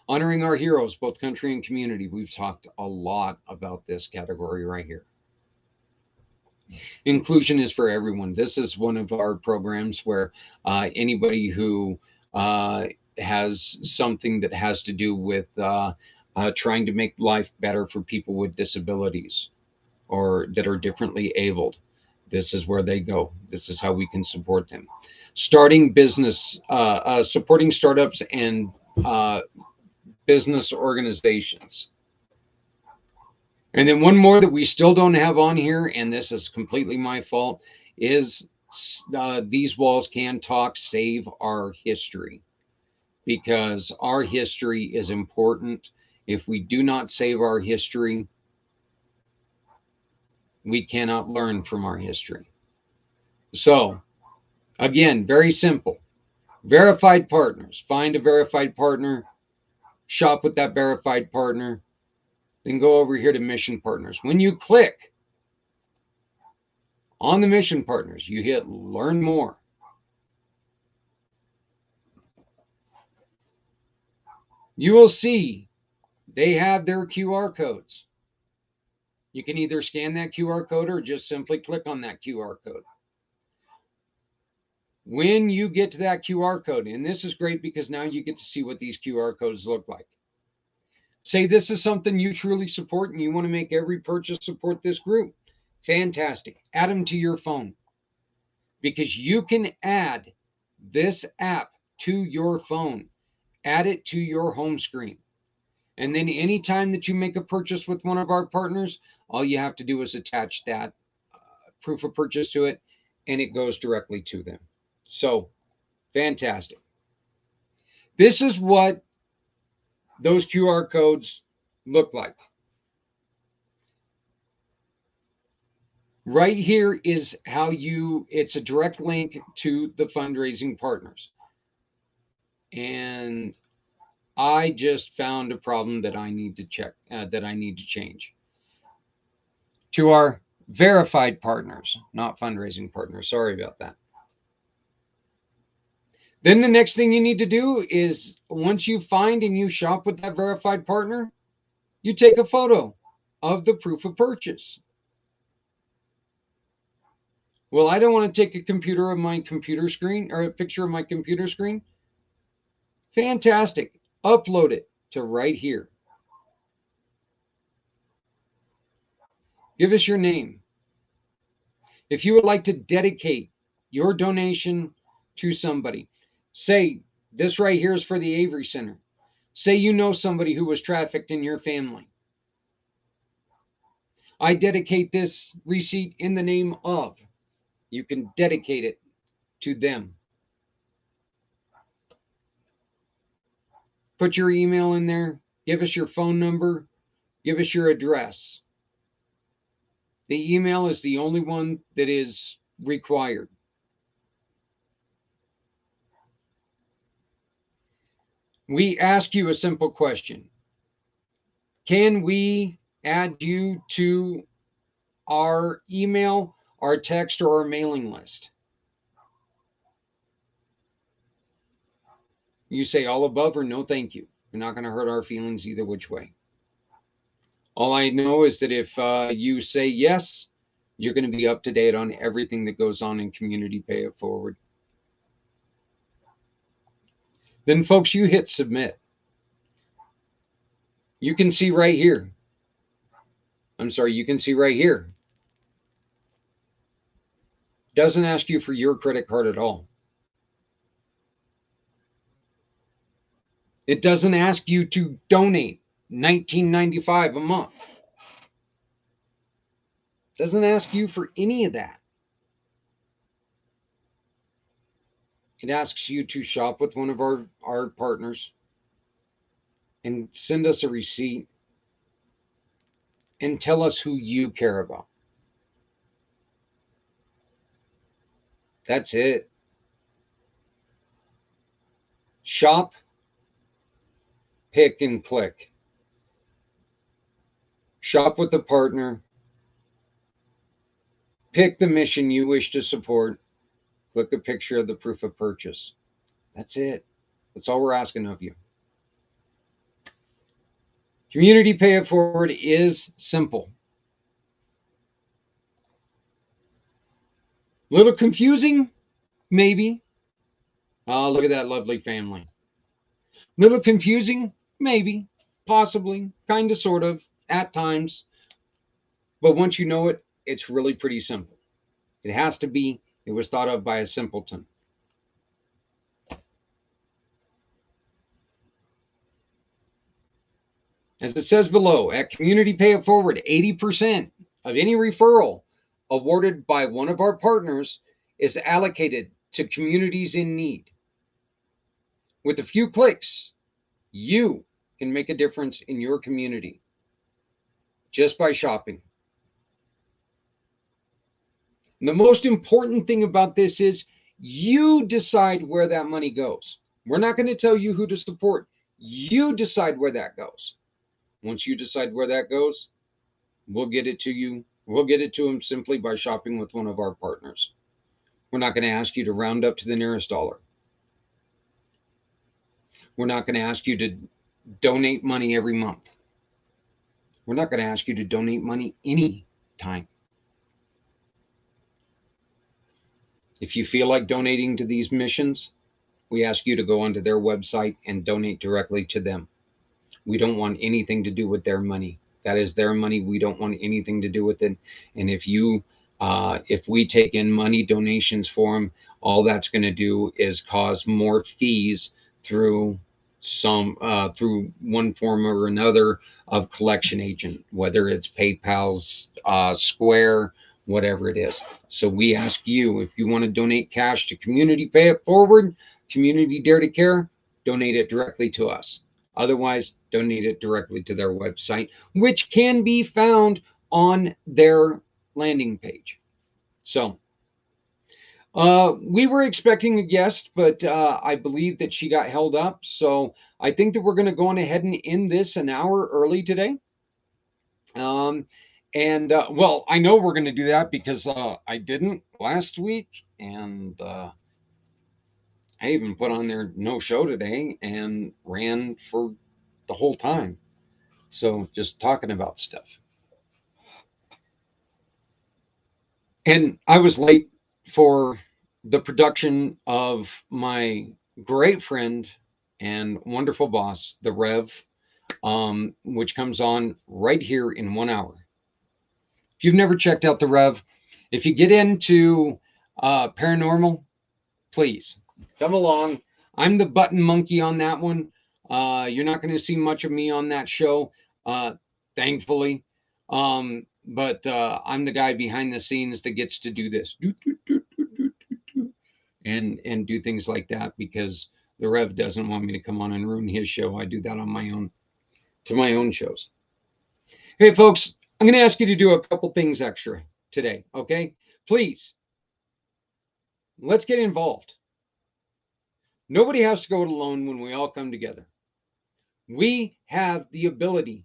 Honoring our heroes, both country and community. We've talked a lot about this category right here. Inclusion is for everyone. This is one of our programs where anybody who has something that has to do with trying to make life better for people with disabilities or that are differently abled, this is where they go. This is how we can support them. Starting business, supporting startups and business organizations. And then one more that we still don't have on here, and this is completely my fault, is These Walls Can Talk, Save Our History. Because our history is important. If we do not save our history, we cannot learn from our history. So, again, very simple. Verified partners. Find a verified partner. Shop with that verified partner. Then go over here to Mission Partners. When you click on the Mission Partners, you hit Learn More. You will see they have their QR codes. You can either scan that QR code or just simply click on that QR code. When you get to that QR code, and this is great because now you get to see what these QR codes look like. Say this is something you truly support and you want to make every purchase support this group. Fantastic. Add them to your phone because you can add this app to your phone. Add it to your home screen. And then anytime that you make a purchase with one of our partners, all you have to do is attach that proof of purchase to it, and it goes directly to them. So, fantastic. This is what those QR codes look like. Right here is how it's a direct link to the fundraising partners. And I just found a problem that I need to check, that I need to change. To our verified partners, not fundraising partners. Sorry about that. Then the next thing you need to do is, once you find and you shop with that verified partner, you take a photo of the proof of purchase. Well, I don't want to take a picture of my computer screen. Fantastic. Upload it to right here. Give us your name. If you would like to dedicate your donation to somebody, say this right here is for the Avery Center. Say you know somebody who was trafficked in your family. I dedicate this receipt in the name of. You can dedicate it to them. Put your email in there. Give us your phone number. Give us your address. The email is the only one that is required. We ask you a simple question. Can we add you to our email, our text, or our mailing list? You say all above or no thank you. You're not going to hurt our feelings either which way. All I know is that if you say yes, you're going to be up to date on everything that goes on in Community Pay It Forward. Then, folks, you hit submit. You can see right here. You can see right here. Doesn't ask you for your credit card at all. It doesn't ask you to donate $19.95 a month. Doesn't ask you for any of that. It asks you to shop with one of our partners and send us a receipt and tell us who you care about. That's it. Shop, pick, and click. Shop with the partner. Pick the mission you wish to support. Click a picture of the proof of purchase. That's it. That's all we're asking of you. Community Pay It Forward is simple. Little confusing? Maybe. Oh, look at that lovely family. Little confusing? Maybe. Possibly. Kind of, sort of, at times. But once you know it, it's really pretty simple. It has to be. It was thought of by a simpleton. As it says below, at Community Pay It Forward, 80% of any referral awarded by one of our partners is allocated to communities in need. With a few clicks, you can make a difference in your community just by shopping. And the most important thing about this is you decide where that money goes. We're not going to tell you who to support. You decide where that goes. Once you decide where that goes, we'll get it to you. We'll get it to them simply by shopping with one of our partners. We're not going to ask you to round up to the nearest dollar. We're not going to ask you to donate money every month. We're not going to ask you to donate money any time. If you feel like donating to these missions, we ask you to go onto their website and donate directly to them. We don't want anything to do with their money. That is their money. We don't want anything to do with it. And if we take in money donations for them, all that's going to do is cause more fees through through one form or another of collection agent, whether it's PayPal's, Square, whatever it is. So we ask you, if you want to donate cash to Community Pay It Forward, Community Dare to Care, donate it directly to us. Otherwise, donate it directly to their website, which can be found on their landing page. So we were expecting a guest, but I believe that she got held up. So I think that we're going to go on ahead and end this an hour early today. Well, I know we're going to do that because I didn't last week, and I even put on there no show today and ran for the whole time. So just talking about stuff. And I was late for the production of my great friend and wonderful boss, the Rev, which comes on right here in 1 hour. If you've never checked out the Rev, if you get into paranormal, please come along. I'm the button monkey on that one. You're not going to see much of me on that show, thankfully. But I'm the guy behind the scenes that gets to do this and do things like that because the Rev doesn't want me to come on and ruin his show. I do that on my own, to my own shows. Hey, folks, I'm going to ask you to do a couple things extra today, okay? Please, let's get involved. Nobody has to go it alone when we all come together. We have the ability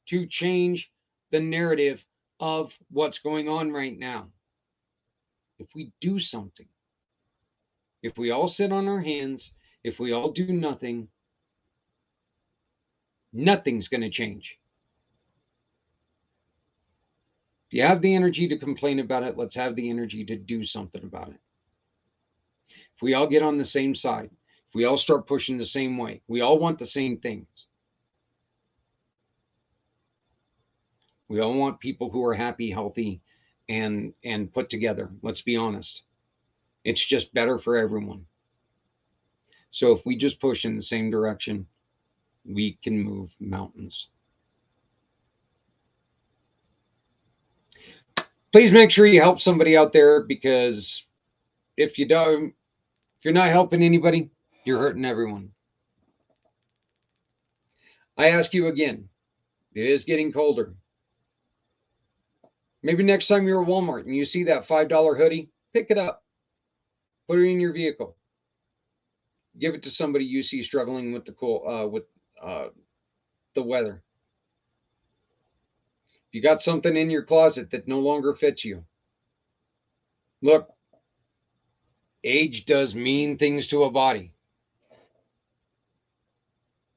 to change the narrative of what's going on right now. If we do something, if we all sit on our hands, if we all do nothing, nothing's going to change. If you have the energy to complain about it, let's have the energy to do something about it. If we all get on the same side, if we all start pushing the same way, we all want the same things. We all want people who are happy, healthy, and put together. Let's be honest. It's just better for everyone. So if we just push in the same direction, we can move mountains. Please make sure you help somebody out there, because if you're not helping anybody, you're hurting everyone. I ask you again, it is getting colder. Maybe next time you're at Walmart and you see that $5 hoodie, pick it up. Put it in your vehicle. Give it to somebody you see struggling with the weather. If you got something in your closet that no longer fits you, look, age does mean things to a body.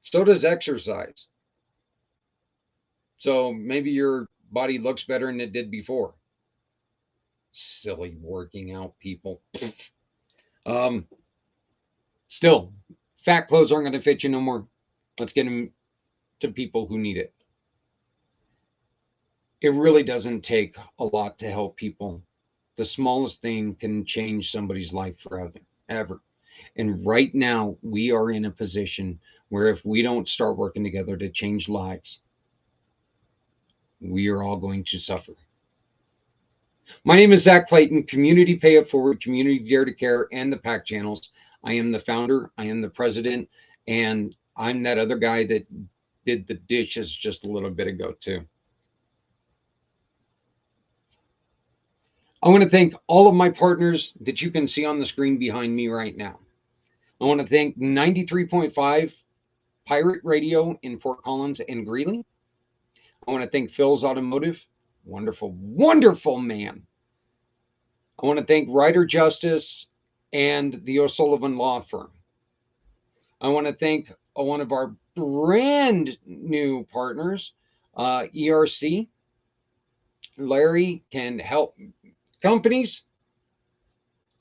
So does exercise. So maybe your body looks better than it did before. Silly working out people. Still, fat clothes aren't going to fit you no more. Let's get them to people who need it. It really doesn't take a lot to help people. The smallest thing can change somebody's life forever, ever. And right now, we are in a position where if we don't start working together to change lives, we are all going to suffer. My name is Zach Clayton, Community Pay It Forward, Community Dare to Care, and the IMpACT channels. I am the founder, I am the president, and I'm that other guy that did the dishes just a little bit ago too. I want to thank all of my partners that you can see on the screen behind me right now. I want to thank 93.5 Pirate Radio in Fort Collins and Greeley. I want to thank Phil's Automotive. Wonderful, wonderful man. I want to thank Ryder Justice and the O'Sullivan Law Firm. I want to thank one of our brand new partners, ERC. Larry can help companies.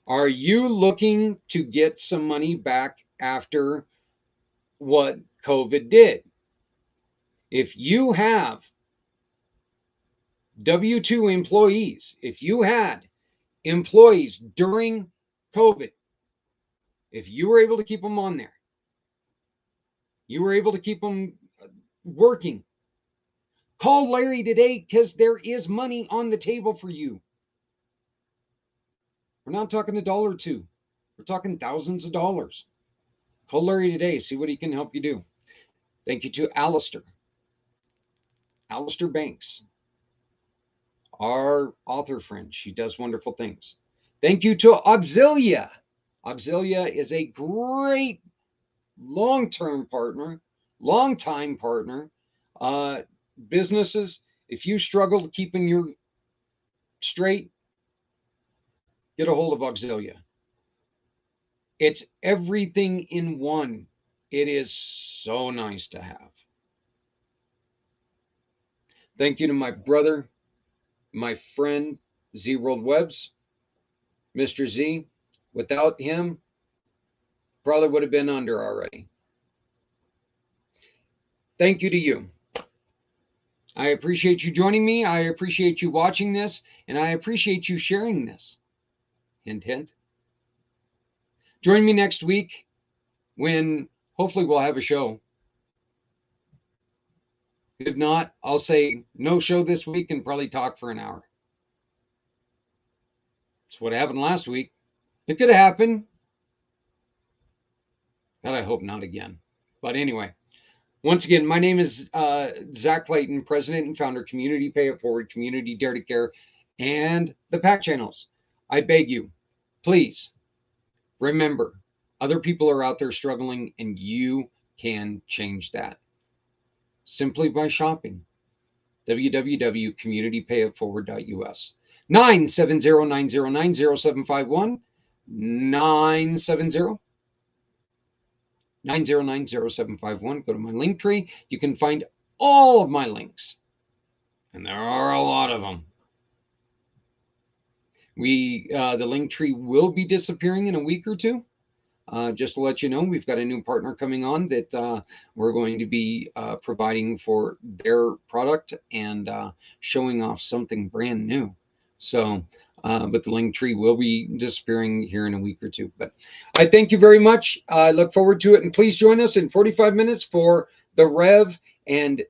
Are you looking to get some money back after what COVID did? If you have W-2 employees, if you had employees during COVID, if you were able to keep them on there, you were able to keep them working, call Larry today, because there is money on the table for you. We're not talking $1 or $2. We're talking thousands of dollars. Call Larry today, see what he can help you do. Thank you to Alistair Banks, our author friend. She does wonderful things. Thank you to Auxilia. Auxilia is a great long-term partner, long-time partner. Businesses, if you struggle keeping your straight, get a hold of Auxilia. It's everything in one. It is so nice to have. Thank you to my brother, my friend, Z World Webs, Mr. Z. Without him, probably would have been under already. Thank you to you. I appreciate you joining me. I appreciate you watching this, and I appreciate you sharing this. Hint, hint. Join me next week when hopefully we'll have a show. If not, I'll say no show this week and probably talk for an hour. That's what happened last week. It could happen. God, I hope not again. But anyway, once again, my name is Zach Clayton, President and Founder, Community Pay It Forward, Community Dare to Care, and the PAC channels. I beg you, please remember, other people are out there struggling, and you can change that simply by shopping. www.communitypayitforward.us. 970-909-0751. 970-909-0751. Go to my link tree. You can find all of my links, and there are a lot of them. The link tree will be disappearing in a week or two. Just to let you know, we've got a new partner coming on that we're going to be providing for their product and showing off something brand new. So, but the link tree will be disappearing here in a week or two. But I thank you very much. I look forward to it. And please join us in 45 minutes for the Rev and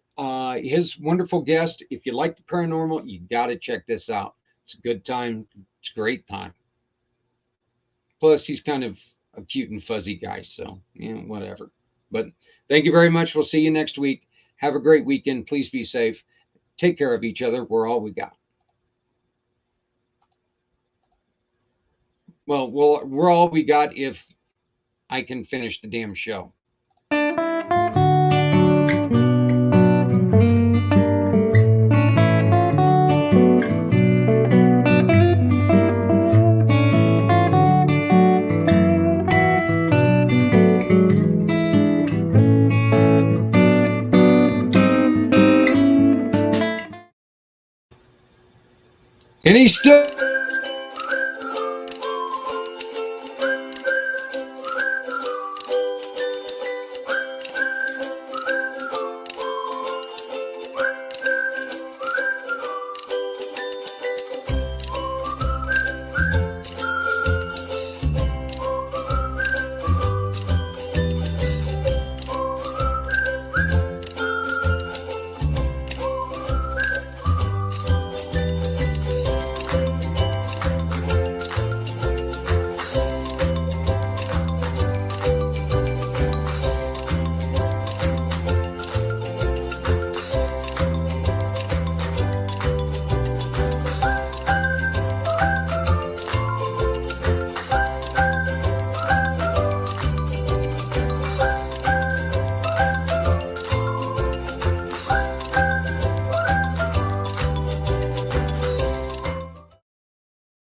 his wonderful guest. If you like the paranormal, you got to check this out. It's a good time. It's a great time. Plus, he's kind of a cute and fuzzy guy, so whatever. But thank you very much. We'll see you next week. Have a great weekend. Please be safe. Take care of each other. We're all we got. Well, we're all we got if I can finish the damn show. And he's still